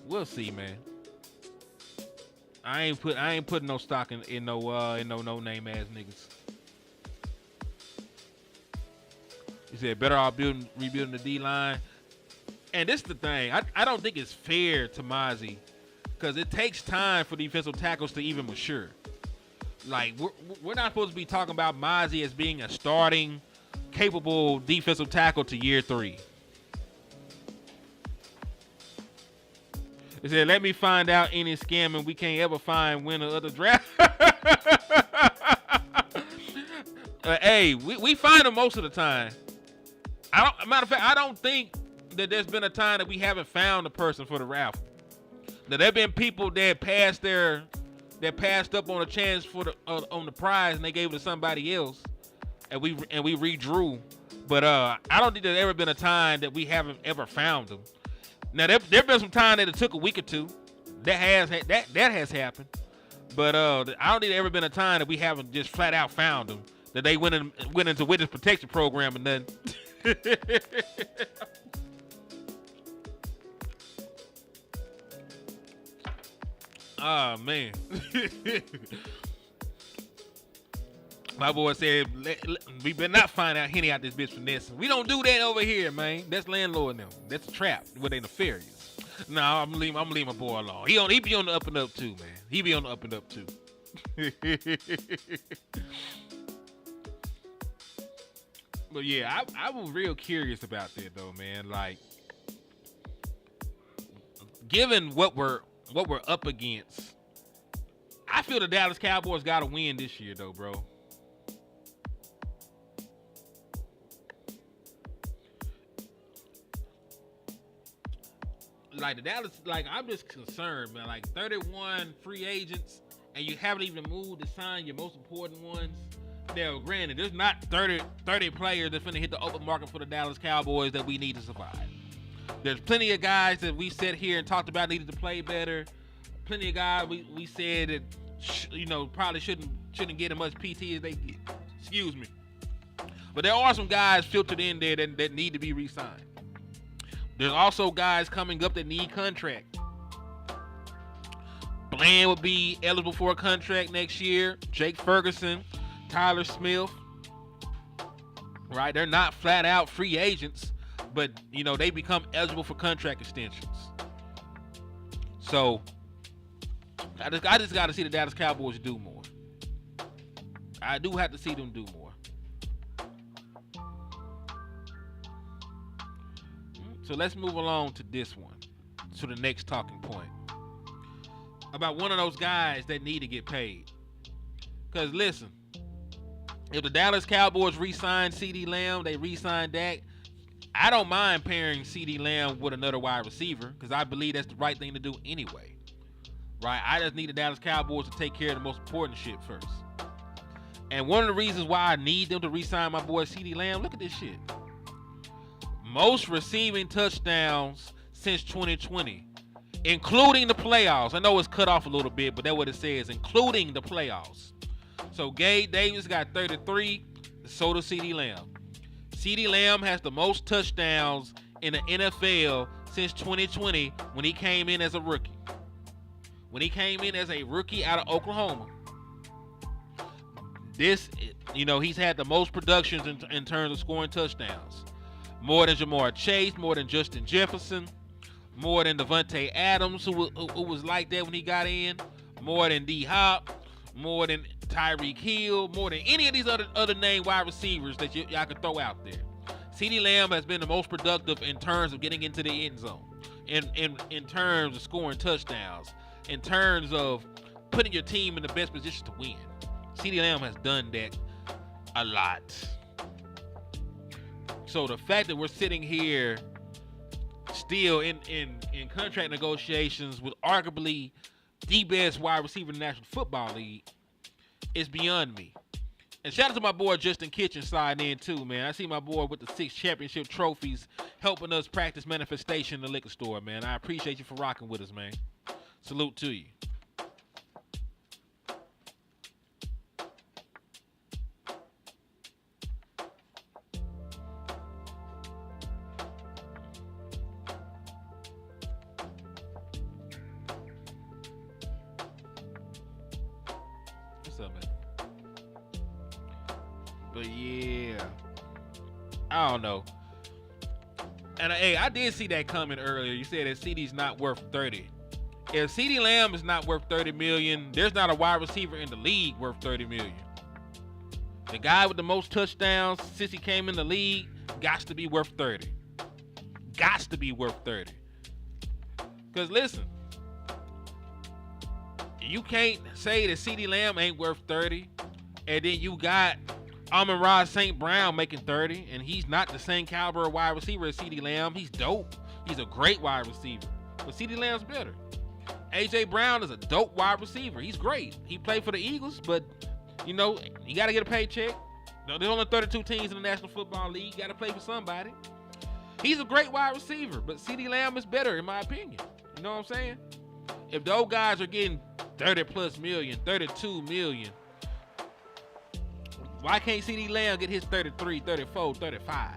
We'll see, man. I ain't putting no stock in no name ass niggas. He said better off rebuilding the D line. And this is the thing. I don't think it's fair to Mozzie, because it takes time for defensive tackles to even mature. Like, we're not supposed to be talking about Mozzie as being a starting, capable defensive tackle to year 3. He said, let me find out any scamming we can't ever find winner of the draft. Hey, we find them most of the time. Matter of fact, I don't think that there's been a time that we haven't found a person for the raffle. Now, there have been people that passed their that passed up on a chance for the on the prize and they gave it to somebody else, and we redrew. But I don't think there's ever been a time that we haven't ever found them. Now there've been some time that it took a week or two. That has happened. But I don't think there's ever been a time that we haven't just flat out found them. That they went into witness protection program and then. Oh man. My boy said, we better not find out Henny out this bitch finessing. We don't do that over here, man. That's landlord now. That's a trap. Where they nefarious. No, I'm leaving my boy alone. He be on the up and up too, man. He be on the up and up too. But yeah, I was real curious about that though, man. Like, given what we're up against, I feel the Dallas Cowboys got to win this year though, bro. Like the Dallas, like I'm just concerned, man. Like 31 free agents, and you haven't even moved to sign your most important ones. Now, granted, there's not 30 players that's finna hit the open market for the Dallas Cowboys that we need to survive. There's plenty of guys that we sat here and talked about needed to play better. Plenty of guys we said that probably shouldn't get as much PT as they get. Excuse me. But there are some guys filtered in there that need to be re-signed. There's also guys coming up that need contract. Bland will be eligible for a contract next year. Jake Ferguson, Tyler Smith. Right? They're not flat out free agents, but they become eligible for contract extensions. So I just got to see the Dallas Cowboys do more. I do have to see them do more. So let's move along to this one, to the next talking point. About one of those guys that need to get paid. Because listen, if the Dallas Cowboys re-sign CeeDee Lamb, they re-sign Dak, I don't mind pairing CeeDee Lamb with another wide receiver because I believe that's the right thing to do anyway. Right? I just need the Dallas Cowboys to take care of the most important shit first. And one of the reasons why I need them to re-sign my boy CeeDee Lamb, look at this shit. Most receiving touchdowns since 2020, including the playoffs. I know it's cut off a little bit, but that's what it says, including the playoffs. So Gabe Davis got 33, so does CeeDee Lamb. CeeDee Lamb has the most touchdowns in the NFL since 2020 when he came in as a rookie. When he came in as a rookie out of Oklahoma. He's had the most productions in terms of scoring touchdowns. More than Jamar Chase, more than Justin Jefferson, more than Devontae Adams, who was like that when he got in, more than D-Hop, more than Tyreek Hill, more than any of these other named wide receivers that y'all could throw out there. CeeDee Lamb has been the most productive in terms of getting into the end zone, in terms of scoring touchdowns, in terms of putting your team in the best position to win. CeeDee Lamb has done that a lot. So the fact that we're sitting here still in contract negotiations with arguably the best wide receiver in the National Football League is beyond me. And shout out to my boy Justin Kitchen signing in too, man. I see my boy with the 6 championship trophies helping us practice manifestation in the liquor store, man. I appreciate you for rocking with us, man. Salute to you. But yeah, I don't know. And hey, I did see that coming earlier. You said that CeeDee's not worth 30. If CeeDee Lamb is not worth 30 million, there's not a wide receiver in the league worth 30 million. The guy with the most touchdowns since he came in the league got to be worth 30. Got to be worth 30. Because listen, you can't say that CeeDee Lamb ain't worth 30, and then you got Amon-Ra St. Brown making 30, and he's not the same caliber of wide receiver as CeeDee Lamb. He's dope. He's a great wide receiver. But CeeDee Lamb's better. A.J. Brown is a dope wide receiver. He's great. He played for the Eagles, but, you know, you got to get a paycheck. No, there's only 32 teams in the National Football League. You got to play for somebody. He's a great wide receiver, but CeeDee Lamb is better, in my opinion. You know what I'm saying? If those guys are getting 30+ million, 32 million, why can't CeeDee Lamb get his 33, 34, 35?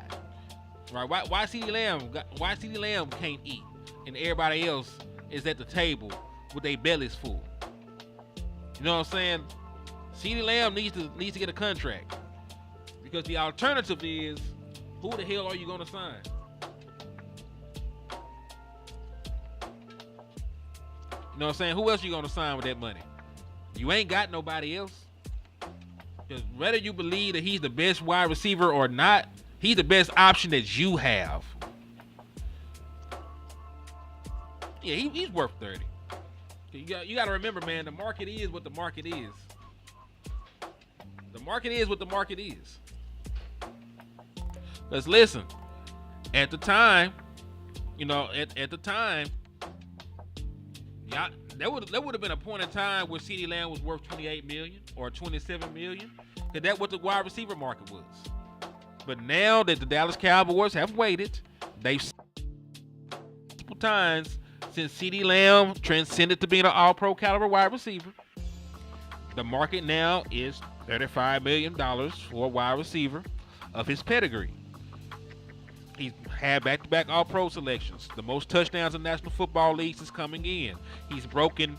Right? Why CeeDee Lamb can't eat and everybody else is at the table with their bellies full? You know what I'm saying? CeeDee Lamb needs to get a contract, because the alternative is, who the hell are you going to sign? You know what I'm saying? Who else you going to sign with that money? You ain't got nobody else. Because whether you believe that he's the best wide receiver or not, he's the best option that you have. Yeah, he's worth 30. You got to remember, man, the market is what the market is. The market is what the market is. Let's listen. At the time, you know, at the time, yeah, there would have been a point in time where CeeDee Lamb was worth 28 million or 27 million. Because that's what the wide receiver market was. But now that the Dallas Cowboys have waited, they've multiple times since CeeDee Lamb transcended to being an all-pro caliber wide receiver. The market now is $35 million for a wide receiver of his pedigree. He's had back-to-back all-pro selections. The most touchdowns in the National Football League is coming in. He's broken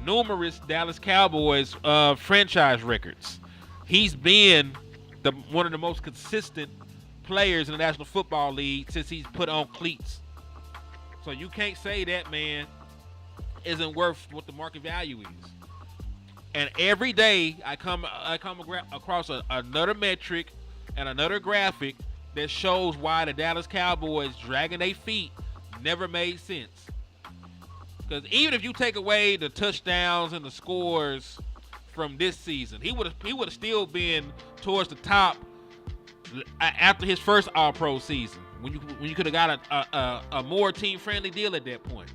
numerous Dallas Cowboys franchise records. He's been one of the most consistent players in the National Football League since he's put on cleats. So you can't say that man isn't worth what the market value is. And every day I come across another metric and another graphic that shows why the Dallas Cowboys dragging their feet never made sense. Because even if you take away the touchdowns and the scores from this season, he would have still been towards the top after his first All-Pro season, when you could have got a more team-friendly deal at that point.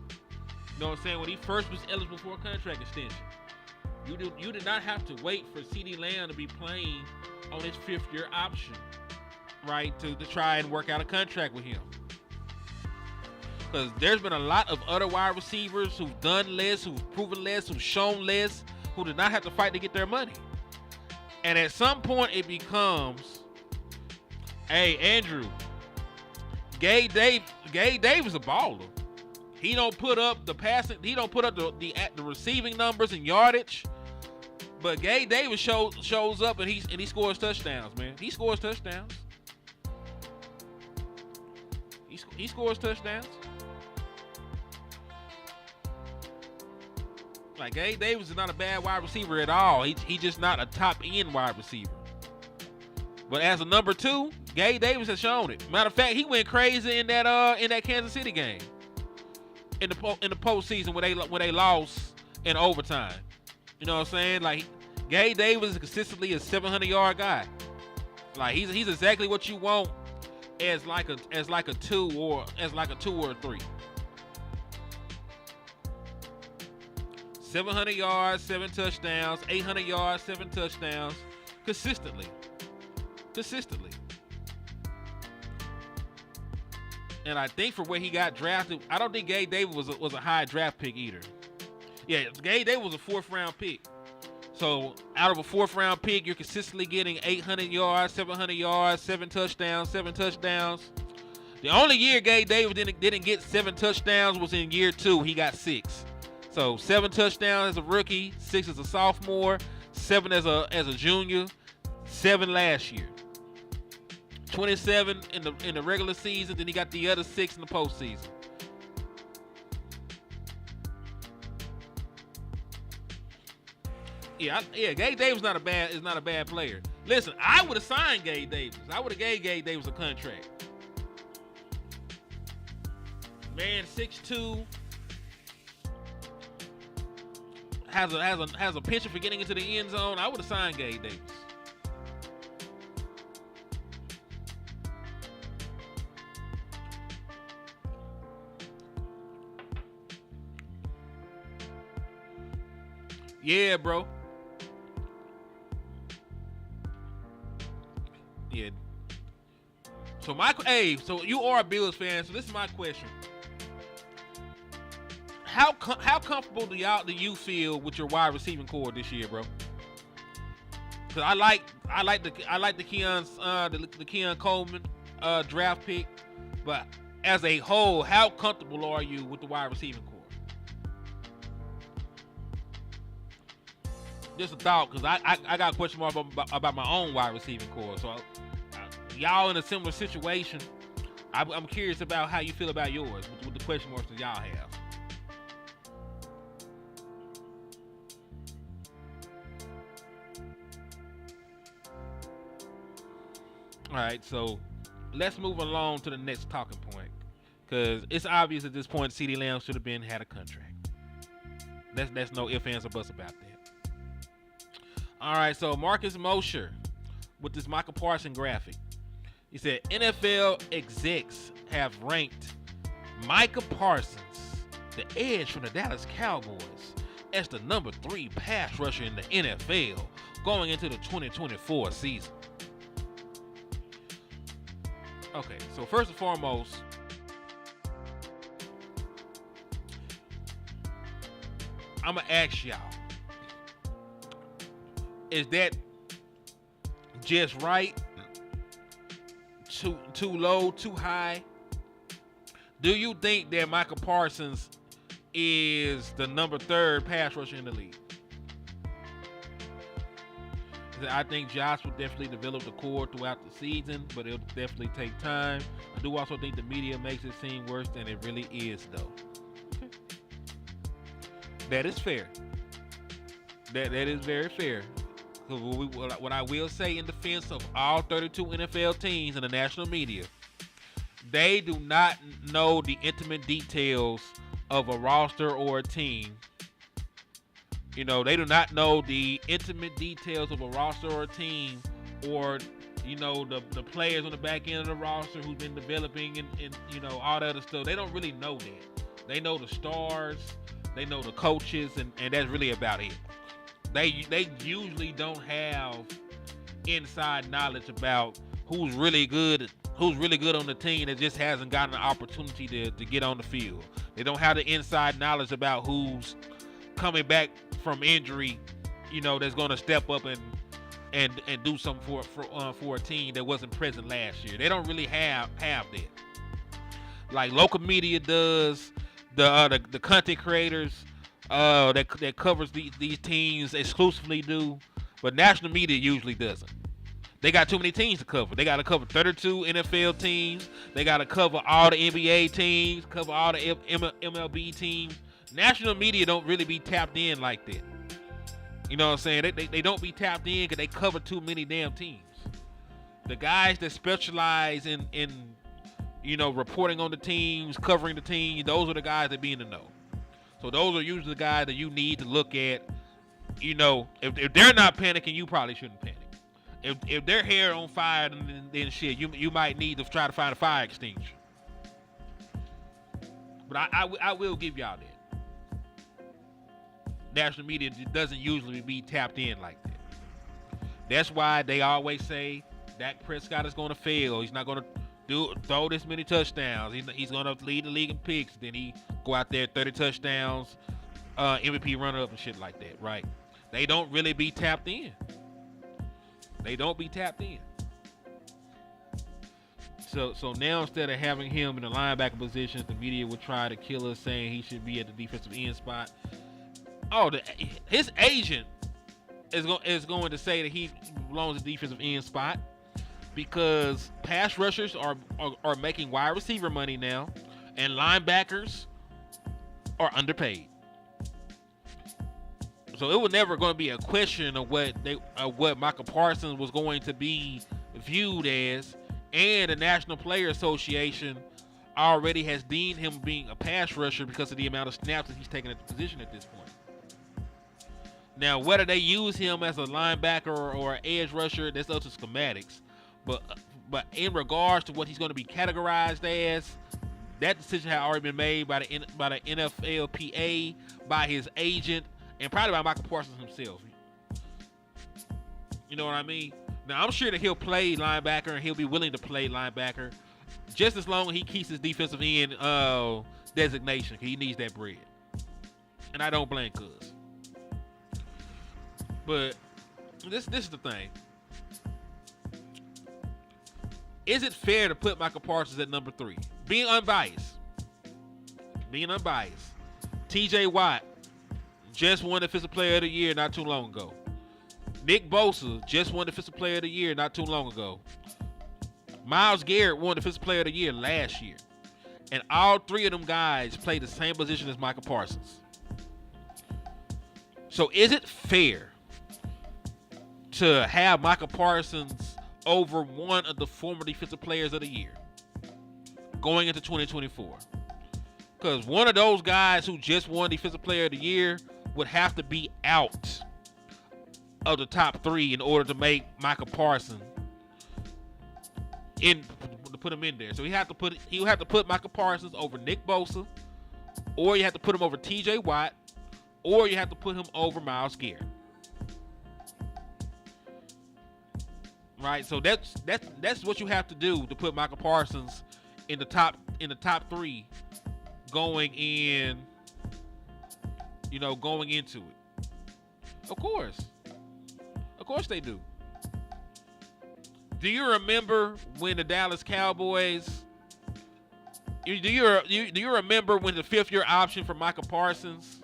You know what I'm saying? When he first was eligible for a contract extension, you did not have to wait for CeeDee Lamb to be playing on his fifth-year option, right, to try and work out a contract with him. Because there's been a lot of other wide receivers who've done less, who've proven less, who've shown less, who did not have to fight to get their money. And at some point it becomes, hey, Andrew, Gabe Davis a baller. He don't put up the passing, he don't put up the receiving numbers and yardage, but Gabe Davis shows up and he scores touchdowns, man. He scores touchdowns. He scores touchdowns. Like, Gabe Davis is not a bad wide receiver at all. He's just not a top-end wide receiver. But as a number two, Gabe Davis has shown it. Matter of fact, he went crazy in that Kansas City game in the postseason when they lost in overtime. You know what I'm saying? Like, Gabe Davis is consistently a 700-yard guy. Like, he's exactly what you want as like a 2 or a 3. 700 yards, 7 touchdowns, 800 yards, 7 touchdowns, consistently. And I think for where he got drafted, I don't think Gabe Davis was a high draft pick either. Yeah, Gabe Davis was a 4th round pick. So out of a 4th round pick, you're consistently getting 800 yards, 700 yards, 7 touchdowns. The only year Gabe Davis didn't get 7 touchdowns was in year 2. He got 6. So 7 touchdowns as a rookie, 6 as a sophomore, 7 as a junior, 7 last year. 27 in the regular season, then he got the other 6 in the postseason. Yeah, Gabe Davis is not a bad player. Listen, I would have signed Gabe Davis. I would have gave Gabe Davis a contract. Man, 6'2", has a penchant for getting into the end zone. I would have signed Gabe Davis. Yeah, bro. Yeah. So so you are a Bills fan. So this is my question: How comfortable do you feel with your wide receiving core this year, bro? Cause I like the Keon Coleman draft pick, but as a whole, how comfortable are you with the wide receiving core? Just a thought, because I got a question mark about my own wide receiving core. So y'all in a similar situation. I'm curious about how you feel about yours with the question marks that y'all have. All right, so let's move along to the next talking point, because it's obvious at this point CeeDee Lamb should have had a contract. That's no ifs, ands, or buts about that. All right, so Marcus Mosher with this Micah Parsons graphic. He said NFL execs have ranked Micah Parsons, the edge from the Dallas Cowboys, as the number 3 pass rusher in the NFL going into the 2024 season. Okay, so first and foremost, I'm going to ask y'all, is that just right? Too low, too high? Do you think that Micah Parsons is the number 3rd pass rusher in the league? I think Josh will definitely develop the core throughout the season, but it'll definitely take time. I do also think the media makes it seem worse than it really is, though. Okay. That is fair. That is very fair. What I will say in defense of all 32 NFL teams and the national media, they do not know the intimate details of a roster or a team. You know, they do not know the intimate details of a roster or a team, or, you know, the players on the back end of the roster who've been developing and you know, all that other stuff. They don't really know that. They know the stars, they know the coaches, and that's really about it. They usually don't have inside knowledge about who's really good on the team that just hasn't gotten an opportunity to get on the field. They don't have the inside knowledge about who's coming back from injury, you know, that's going to step up and do something for a team that wasn't present last year. They don't really have that. Like local media does, the content creators that covers these teams exclusively do, but national media usually doesn't. They got too many teams to cover. They got to cover 32 NFL teams. They got to cover all the NBA teams, cover all the MLB teams. National media don't really be tapped in like that. You know what I'm saying? They don't be tapped in because they cover too many damn teams. The guys that specialize in you know, reporting on the teams, covering the team, those are the guys that be in the know. So those are usually the guys that you need to look at. You know, if they're not panicking, you probably shouldn't panic. If their hair on fire, then shit, you might need to try to find a fire extinguisher. But I will give y'all that. National media doesn't usually be tapped in like that. That's why they always say Dak Prescott is going to fail. He's not going to throw this many touchdowns. He's going to lead the league in picks. Then he go out there 30 touchdowns, MVP runner-up and shit like that, right? They don't really be tapped in. They don't be tapped in. So now instead of having him in the linebacker position, the media would try to kill us, saying he should be at the defensive end spot. Oh, his agent is going to say that he belongs to the defensive end spot because pass rushers are making wide receiver money now, and linebackers are underpaid. So it was never going to be a question of what Micah Parsons was going to be viewed as, and the National Player Association already has deemed him being a pass rusher because of the amount of snaps that he's taken at the position at this point. Now, whether they use him as a linebacker or an edge rusher, that's up to schematics. But in regards to what he's going to be categorized as, that decision had already been made by the NFLPA, by his agent, and probably by Micah Parsons himself. You know what I mean? Now, I'm sure that he'll play linebacker and he'll be willing to play linebacker just as long as he keeps his defensive end designation. He needs that bread. And I don't blame Cuz. But this is the thing. Is it fair to put Micah Parsons at number 3? Being unbiased. TJ Watt just won Defensive Player of the Year not too long ago. Nick Bosa just won Defensive Player of the Year not too long ago. Myles Garrett won Defensive Player of the Year last year. And all 3 of them guys play the same position as Micah Parsons. So is it fair to have Micah Parsons over one of the former Defensive Players of the Year going into 2024? Because one of those guys who just won Defensive Player of the Year would have to be out of the top 3 in order to make Micah Parsons to put him in there. So he would have to put Micah Parsons over Nick Bosa, or you have to put him over TJ Watt, or you have to put him over Myles Garrett. Right? So that's what you have to do to put Micah Parsons in the top 3 going into it. Of course they do. Do you remember when the Dallas Cowboys? Do you remember when the 5th-year option for Micah Parsons?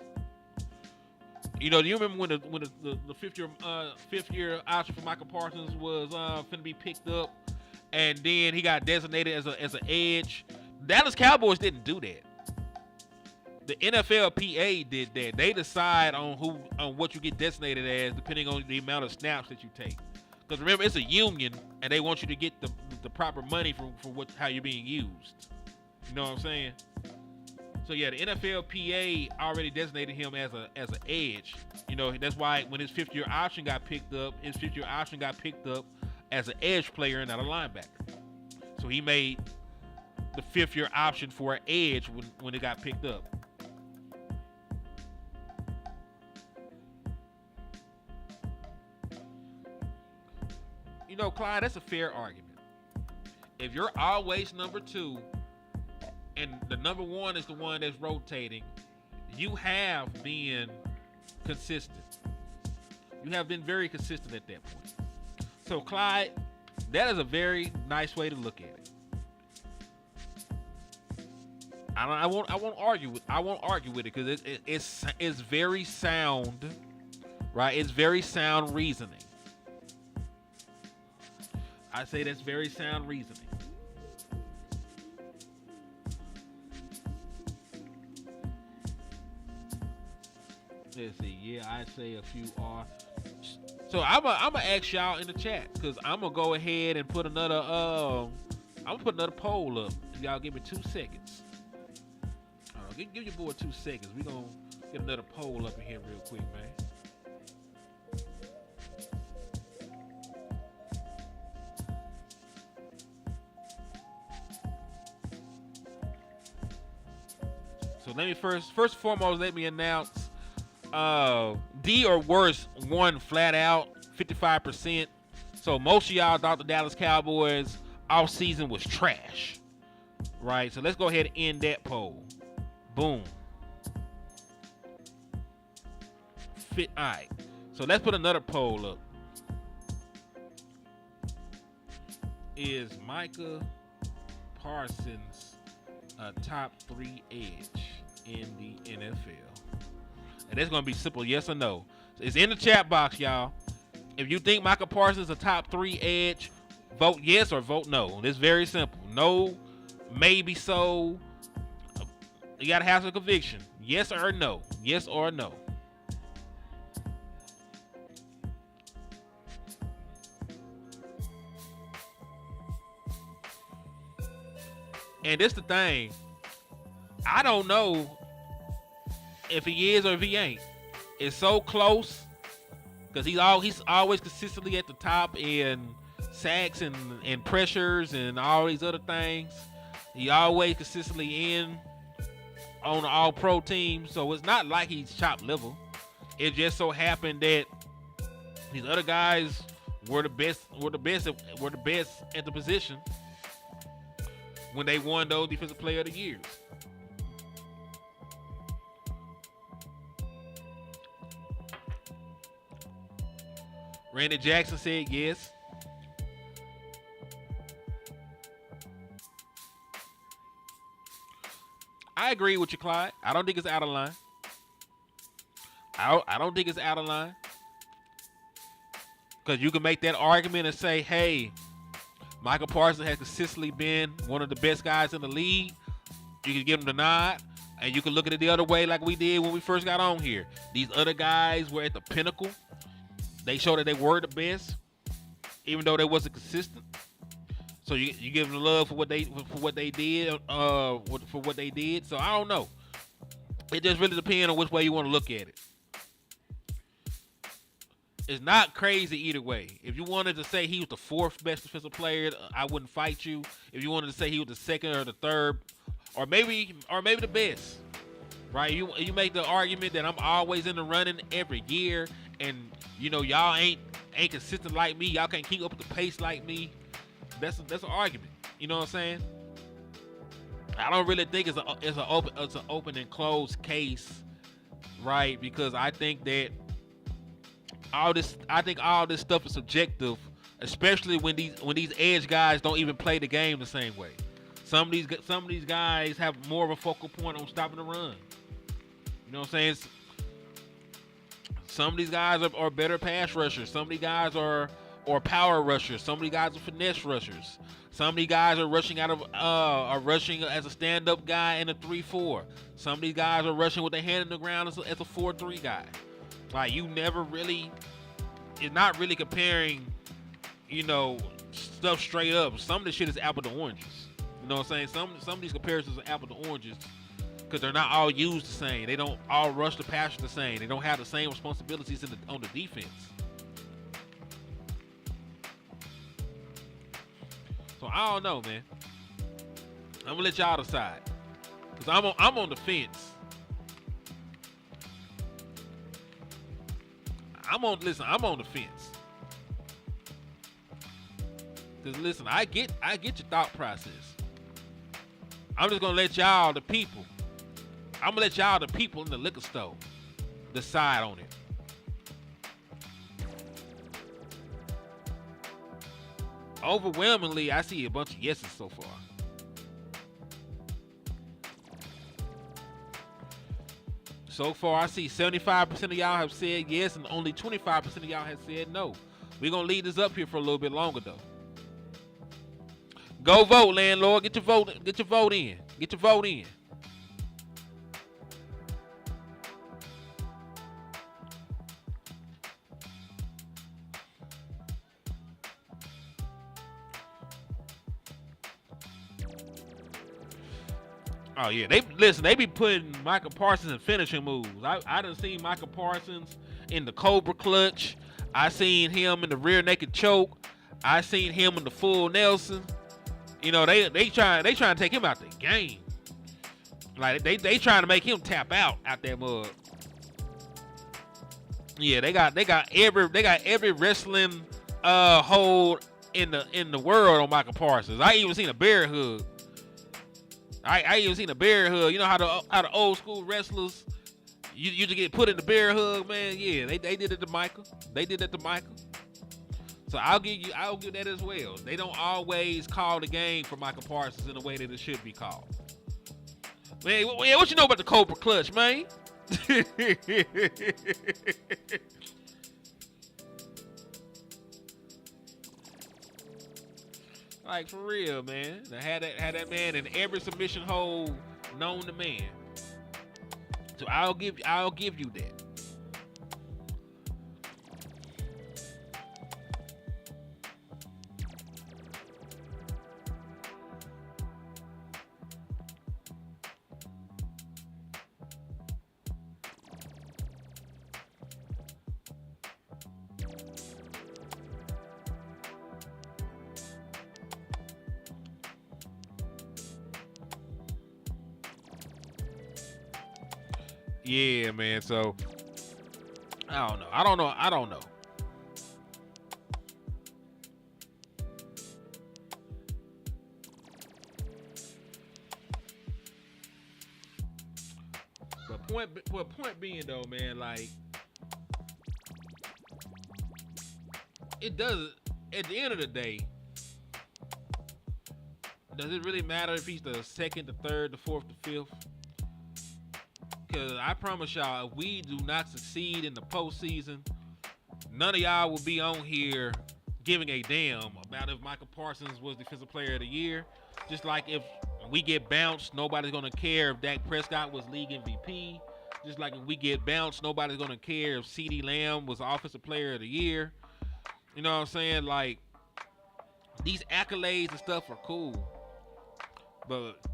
Do you remember when the 5th-year option for Micah Parsons was finna be picked up, and then he got designated as an edge? Dallas Cowboys didn't do that. The NFLPA did that. They decide on what you get designated as depending on the amount of snaps that you take. Because remember, it's a union, and they want you to get the proper money for how you're being used. You know what I'm saying? So yeah, the NFLPA already designated him as an edge. That's why when his 5th-year option got picked up, as an edge player and not a linebacker. So he made the 5th-year option for an edge when it got picked up. Clyde, that's a fair argument. If you're always number 2 and the number 1 is the one that's rotating, you have been consistent. You have been very consistent at that point. So, Clyde, that is a very nice way to look at it. I won't argue with it because it's very sound, right? It's very sound reasoning. I say that's very sound reasoning. Let's see. Yeah, I say a few are. So I'm gonna ask y'all in the chat because I'm gonna go ahead and put another poll up. Y'all give me 2 seconds. Give your boy 2 seconds. We gonna get another poll up in here real quick, man. So let me first and foremost, let me announce D or worse won flat out 55%. So most of y'all thought the Dallas Cowboys offseason was trash. Right? So let's go ahead and end that poll. Boom. Alright. So let's put another poll up. Is Micah Parsons a top 3 edge in the NFL? And that's going to be simple yes or no. So it's in the chat box, y'all. If you think Micah Parsons is a top 3 edge, vote yes or vote no. It's very simple. No, maybe so. You got to have some conviction. Yes or no. Yes or no. And this the thing. I don't know if he is or if he ain't. It's so close because he's always consistently at the top in sacks and pressures and all these other things. He always consistently in on the all-pro team, so it's not like he's top level. It just so happened that these other guys were the best at the position when they won those Defensive Player of the Years. Randy Jackson said yes. I agree with you, Clyde. I don't think it's out of line. I don't think it's out of line. Because you can make that argument and say, hey, Micah Parsons has consistently been one of the best guys in the league. You can give him the nod. And you can look at it the other way like we did when we first got on here. These other guys were at the pinnacle. They showed that they were the best, even though they wasn't consistent. So you give them the love for what they did. So I don't know. It just really depends on which way you want to look at it. It's not crazy either way. If you wanted to say he was the fourth best defensive player, I wouldn't fight you. If you wanted to say he was the second or the third, or maybe the best, right? You make the argument that I'm always in the running every year, and y'all ain't consistent like me. Y'all can't keep up with the pace like me. That's an argument. You know what I'm saying? I don't really think it's an open and closed case, right? Because I think that all this stuff is subjective, especially when these edge guys don't even play the game the same way. Some of these guys have more of a focal point on stopping the run. You know what I'm saying? Some of these guys are better pass rushers. Some of these guys are power rushers. Some of these guys are finesse rushers. Some of these guys are rushing rushing as a stand-up guy in a 3-4. Some of these guys are rushing with their hand in the ground as a 4-3 guy. Like, it's not really comparing, stuff straight up. Some of this shit is apple to oranges. You know what I'm saying? Some of these comparisons are apple to oranges because they're not all used the same. They don't all rush the passer the same. They don't have the same responsibilities on the defense. So I don't know, man. I'm gonna let y'all decide because I'm on the fence. I'm on the fence. Cause listen, I get your thought process. I'm just gonna let y'all, the people in the liquor store, decide on it. Overwhelmingly, I see a bunch of yeses so far. So far, I see 75% of y'all have said yes, and only 25% of y'all have said no. We're gonna leave this up here for a little bit longer, though. Go vote, landlord. Get your vote in. Get your vote in. Oh yeah, they be putting Micah Parsons in finishing moves. I done seen Micah Parsons in the Cobra Clutch. I seen him in the rear naked choke. I seen him in the full Nelson. They trying to take him out the game. Like they trying to make him tap out that mug. Yeah, they got every wrestling hold in the world on Micah Parsons. I even seen a bear hug. I even seen a bear hug. You know how the old school wrestlers you just get put in the bear hug, man. Yeah, they did it to Micah. They did that to Micah. So I'll give that as well. They don't always call the game for Micah Parsons in the way that it should be called. Man, what you know about the Cobra Clutch, man? Like, for real, man. I had that man in every submission hold known to man. So I'll give you that. Yeah, man. So I don't know. I don't know. But point being though, man, like it does. At the end of the day, does it really matter if he's the second, the third, the fourth, the fifth? Because I promise y'all, if we do not succeed in the postseason, none of y'all will be on here giving a damn about if Micah Parsons was Defensive Player of the Year. Just like if we get bounced, nobody's going to care if Dak Prescott was League MVP. Just like if we get bounced, nobody's going to care if CeeDee Lamb was Offensive Player of the Year. You know what I'm saying? Like, these accolades and stuff are cool.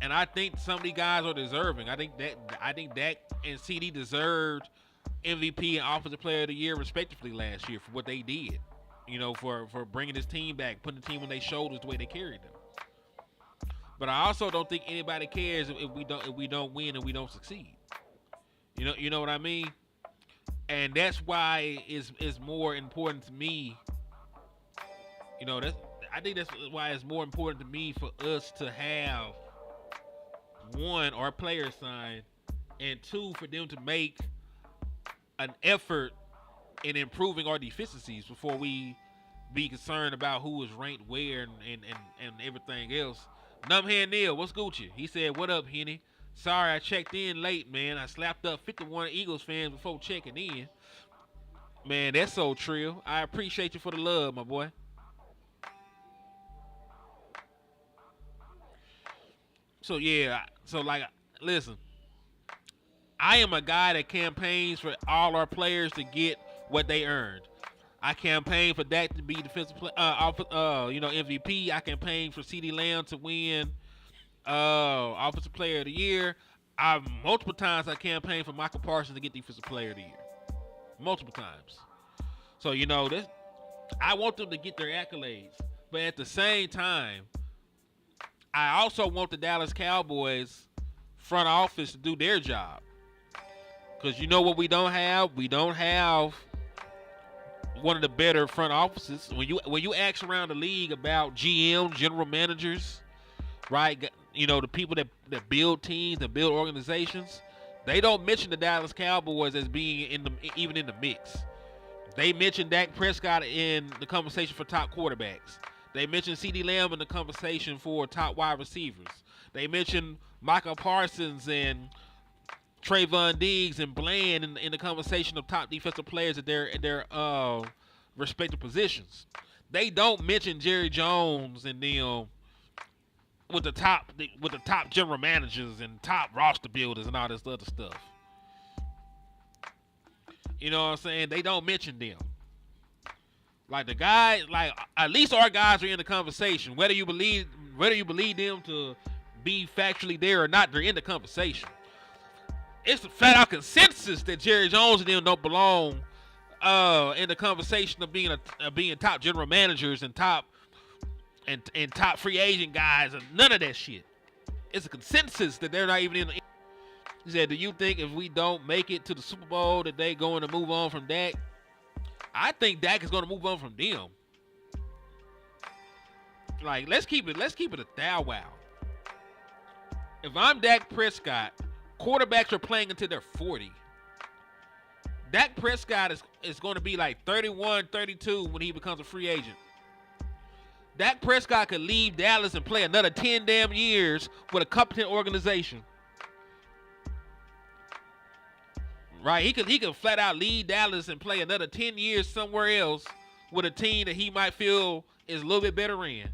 And I think some of these guys are deserving. I think Dak and CD deserved MVP and Offensive Player of the Year respectively last year for what they did. You know, for bringing this team back, putting the team on their shoulders the way they carried them. But I also don't think anybody cares if we don't win and we don't succeed. You know what I mean? And that's why it's more important to me. You know, I think that's why it's more important to me for us to have one, our players signed, and two, for them to make an effort in improving our deficiencies before we be concerned about who is ranked where and everything else. Numbhead Neil, what's Gucci? He said, "What up, Henny? Sorry I checked in late, man. I slapped up 51 Eagles fans before checking in." Man, that's so trill. I appreciate you for the love, my boy. So yeah, listen, I am a guy that campaigns for all our players to get what they earned. I campaign for Dak to be defensive MVP. I campaign for CeeDee Lamb to win Offensive Player of the Year. Multiple times I campaigned for Micah Parsons to get Defensive Player of the Year. Multiple times. So I want them to get their accolades, but at the same time, I also want the Dallas Cowboys front office to do their job. Because you know what we don't have? We don't have one of the better front offices. When you ask around the league about GM, general managers, right? You know, the people that build teams, that build organizations, they don't mention the Dallas Cowboys as being even in the mix. They mention Dak Prescott in the conversation for top quarterbacks. They mentioned CeeDee Lamb in the conversation for top wide receivers. They mentioned Micah Parsons and Trayvon Diggs and Bland in the conversation of top defensive players at their respective positions. They don't mention Jerry Jones and them with the top general managers and top roster builders and all this other stuff. You know what I'm saying? They don't mention them. Like the guys, like at least our guys are in the conversation. Whether you believe them to be factually there or not, they're in the conversation. It's a flat out consensus that Jerry Jones and them don't belong in the conversation of being top general managers and top free agent guys and none of that shit. It's a consensus that they're not even in the. He said, "Do you think if we don't make it to the Super Bowl that they going to move on from Dak?" I think Dak is going to move on from them. Like, let's keep it a thou wow. If I'm Dak Prescott, quarterbacks are playing until they're 40. Dak Prescott is going to be like 31, 32 when he becomes a free agent. Dak Prescott could leave Dallas and play another 10 damn years with a competent organization. Right, he could flat out leave Dallas and play another 10 years somewhere else with a team that he might feel is a little bit better in.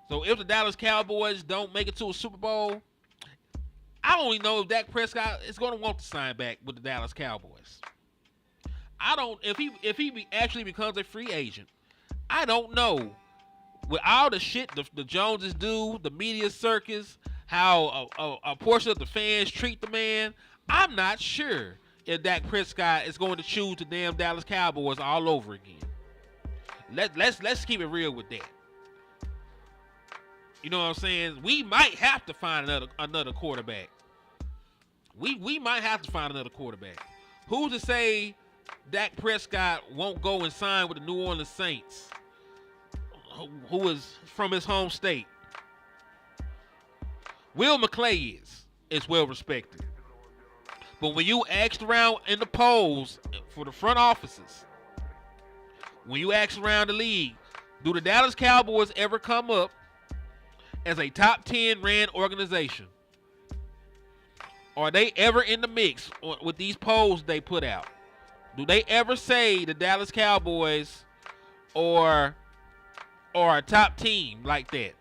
So if the Dallas Cowboys don't make it to a Super Bowl, I don't even know if Dak Prescott is going to want to sign back with the Dallas Cowboys. If he actually becomes a free agent, I don't know. With all the shit the Joneses do, the media circus, how a portion of the fans treat the man, I'm not sure if Dak Prescott is going to choose the damn Dallas Cowboys all over again. Let's keep it real with that. You know what I'm saying? We might have to find another quarterback. We might have to find another quarterback. Who's to say Dak Prescott won't go and sign with the New Orleans Saints, who is from his home state. Will McClay is well respected. But when you asked around in the polls for the front offices, when you ask around the league, do the Dallas Cowboys ever come up as a top 10 ran organization? Are they ever in the mix with these polls they put out? Do they ever say the Dallas Cowboys or a top team like that?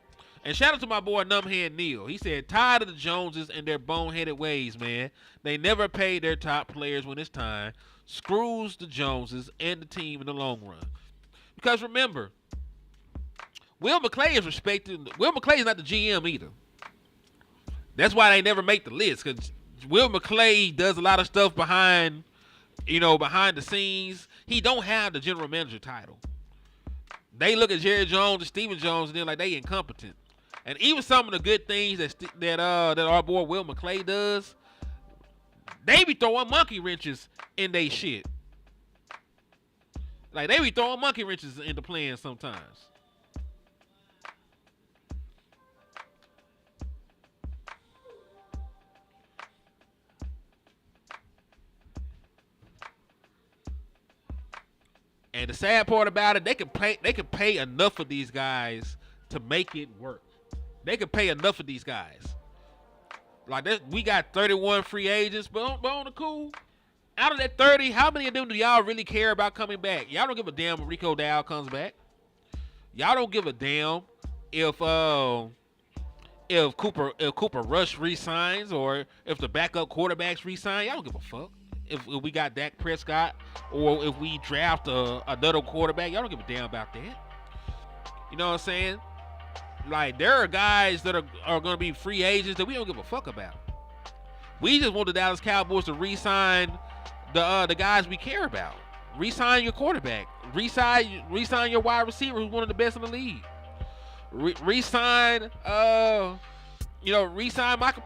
And shout out to my boy Numbhead Neil. He said, tired of the Joneses and their boneheaded ways, man. They never pay their top players when it's time. Screws the Joneses and the team in the long run. Because remember, Will McClay is respected. Will McClay is not the GM either. That's why they never make the list, because Will McClay does a lot of stuff behind the scenes. He don't have the general manager title. They look at Jerry Jones and Stephen Jones and they're like, they incompetent. And even some of the good things that our boy Will McClay does, they be throwing monkey wrenches in they shit. Like, they be throwing monkey wrenches into plans sometimes. And the sad part about it, they can pay enough of these guys to make it work. They can pay enough of these guys. Like that, we got 31 free agents, but on the cool. Out of that 30, how many of them do y'all really care about coming back? Y'all don't give a damn if Rico Dow comes back. Y'all don't give a damn if Cooper Rush resigns or if the backup quarterbacks resign. Y'all don't give a fuck. If we got Dak Prescott or if we draft another quarterback, y'all don't give a damn about that. You know what I'm saying? Like, there are guys that are going to be free agents that we don't give a fuck about. We just want the Dallas Cowboys to re-sign the guys we care about. Re-sign your quarterback. Re-sign your wide receiver, who's one of the best in the league. Re-sign Micah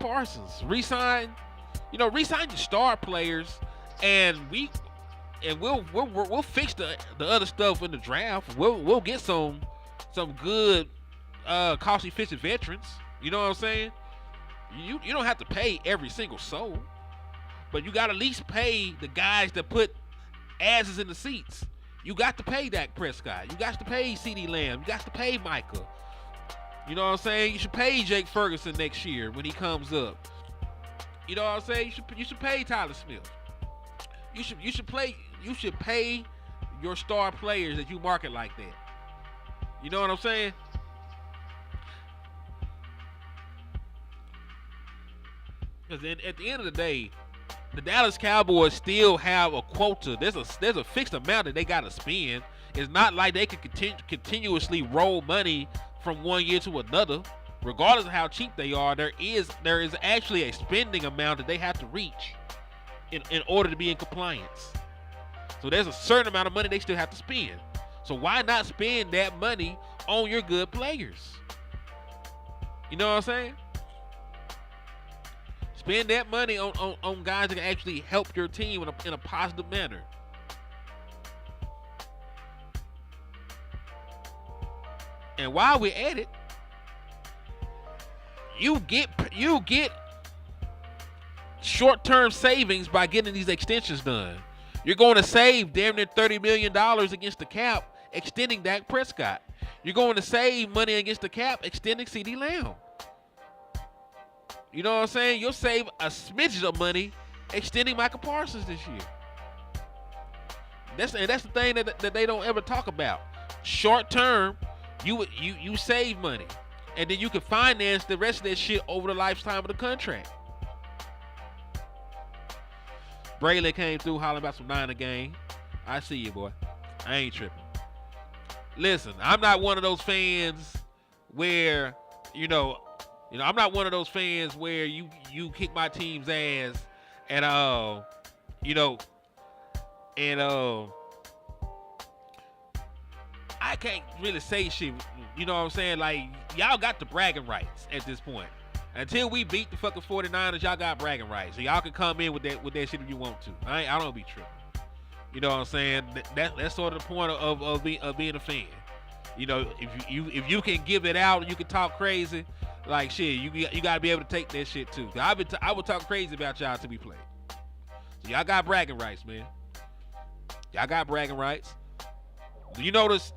Parsons. Re-sign your star players, and we'll fix the other stuff in the draft. We'll get some good cost-efficient veterans. You know what I'm saying? You don't have to pay every single soul, but you got to at least pay the guys that put asses in the seats. You got to pay Dak Prescott. You got to pay CeeDee Lamb. You got to pay Micah. You know what I'm saying? You should pay Jake Ferguson next year when he comes up. You know what I'm saying? You should pay Tyler Smith. You should pay your star players that you market like that. You know what I'm saying? Because at the end of the day, the Dallas Cowboys still have a quota. There's a fixed amount that they got to spend. It's not like they can continuously roll money from one year to another. Regardless of how cheap they are, there is actually a spending amount that they have to reach in order to be in compliance. So there's a certain amount of money they still have to spend. So why not spend that money on your good players? You know what I'm saying? Spend that money on guys that can actually help your team in a positive manner. And while we're at it, you get short-term savings by getting these extensions done. You're going to save damn near $30 million against the cap extending Dak Prescott. You're going to save money against the cap extending CeeDee Lamb. You know what I'm saying? You'll save a smidge of money extending Micah Parsons this year. That's the thing that they don't ever talk about. Short term, you save money, and then you can finance the rest of that shit over the lifetime of the contract. Braylon came through hollering about some 9 a game. I see you, boy. I ain't tripping. Listen, I'm not one of those fans where, I'm not one of those fans where you kick my team's ass and I can't really say shit. You know what I'm saying? Like, y'all got the bragging rights at this point. Until we beat the fucking 49ers, y'all got bragging rights. So y'all can come in with that shit if you want to. I don't be tripping. You know what I'm saying? That's sort of the point of being a fan. You know, if you can give it out and you can talk crazy, like shit, you gotta be able to take that shit too. I would talk crazy about y'all till we play. So y'all got bragging rights, man. Y'all got bragging rights. You notice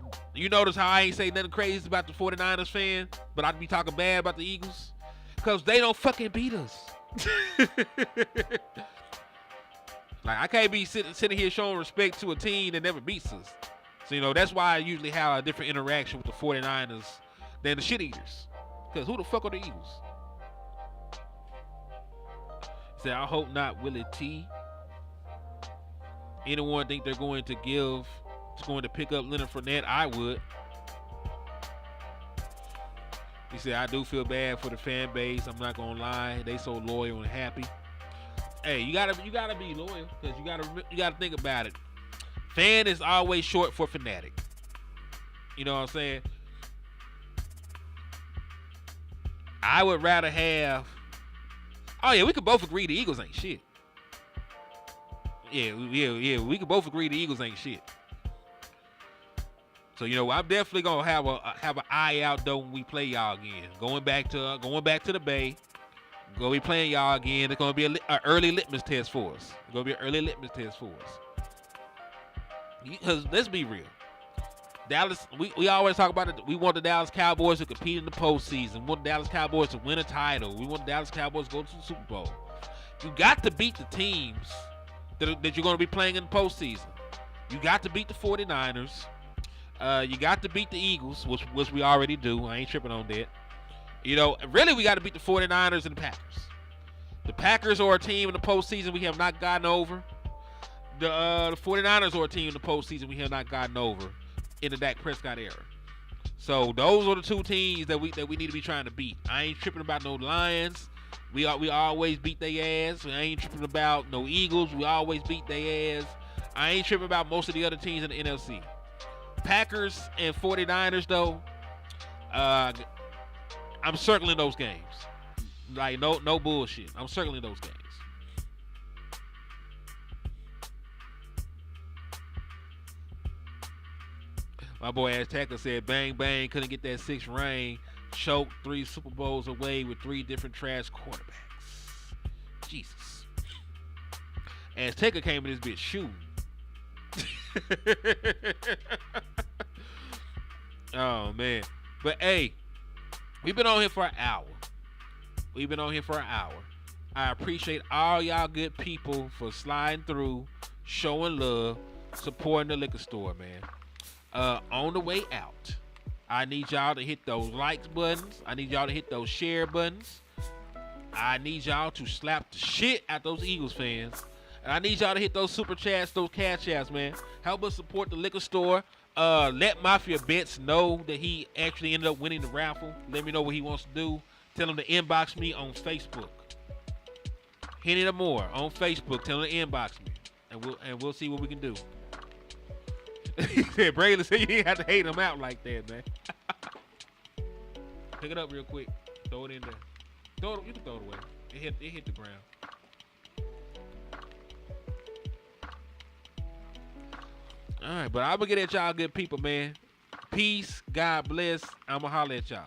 how I ain't say nothing crazy about the 49ers fan, but I'd be talking bad about the Eagles? Because they don't fucking beat us. Like, I can't be sitting here showing respect to a team that never beats us. So, you know, that's why I usually have a different interaction with the 49ers than the shit eaters. Because who the fuck are the Eagles? He said, I hope not, Willie T. Anyone think they're going to pick up Leonard Fournette? I would. He said, I do feel bad for the fan base. I'm not gonna lie. They so loyal and happy. Hey, you gotta be loyal, because you gotta think about it. Fan is always short for fanatic. You know what I'm saying? I would rather have. Oh yeah, we could both agree the Eagles ain't shit. Yeah. We could both agree the Eagles ain't shit. So, you know, I'm definitely gonna have an eye out though when we play y'all again. Going back to the Bay. Gonna be playing y'all again. It's gonna be an early litmus test for us. Because let's be real. Dallas, we always talk about it. We want the Dallas Cowboys to compete in the postseason. We want the Dallas Cowboys to win a title. We want the Dallas Cowboys to go to the Super Bowl. You got to beat the teams that you're going to be playing in the postseason. You got to beat the 49ers. You got to beat the Eagles, which we already do. I ain't tripping on that. You know, really, we got to beat the 49ers and the Packers. The Packers are a team in the postseason we have not gotten over. The 49ers are a team in the postseason we have not gotten over in the Dak Prescott era. So those are the two teams that we need to be trying to beat. I ain't tripping about no Lions. We always beat their ass. I ain't tripping about no Eagles. We always beat their ass. I ain't tripping about most of the other teams in the NFC. Packers and 49ers though, I'm circling those games. Like no bullshit. I'm circling those games. My boy Azteca said, bang, bang, couldn't get that 6th ring. Choked 3 Super Bowls away with 3 different trash quarterbacks. Jesus. Azteca came in this bitch shooting. Oh, man. But, hey, we've been on here for an hour. I appreciate all y'all good people for sliding through, showing love, supporting the liquor store, man. On the way out, I need y'all to hit those likes buttons. I need y'all to hit those share buttons. I need y'all to slap the shit out those Eagles fans. And I need y'all to hit those super chats, those cash apps, man. Help us support the liquor store. Let Mafia Bets know that he actually ended up winning the raffle. Let me know what he wants to do. Tell him to inbox me on Facebook. Hennythemoor on Facebook. Tell him to inbox me, and we'll see what we can do. He said, Braylon said you didn't have to hate him out like that, man. Pick it up real quick. Throw it in there. You can throw it away. It hit the ground. All right, but I'm going to get at y'all good people, man. Peace. God bless. I'm going to holler at y'all.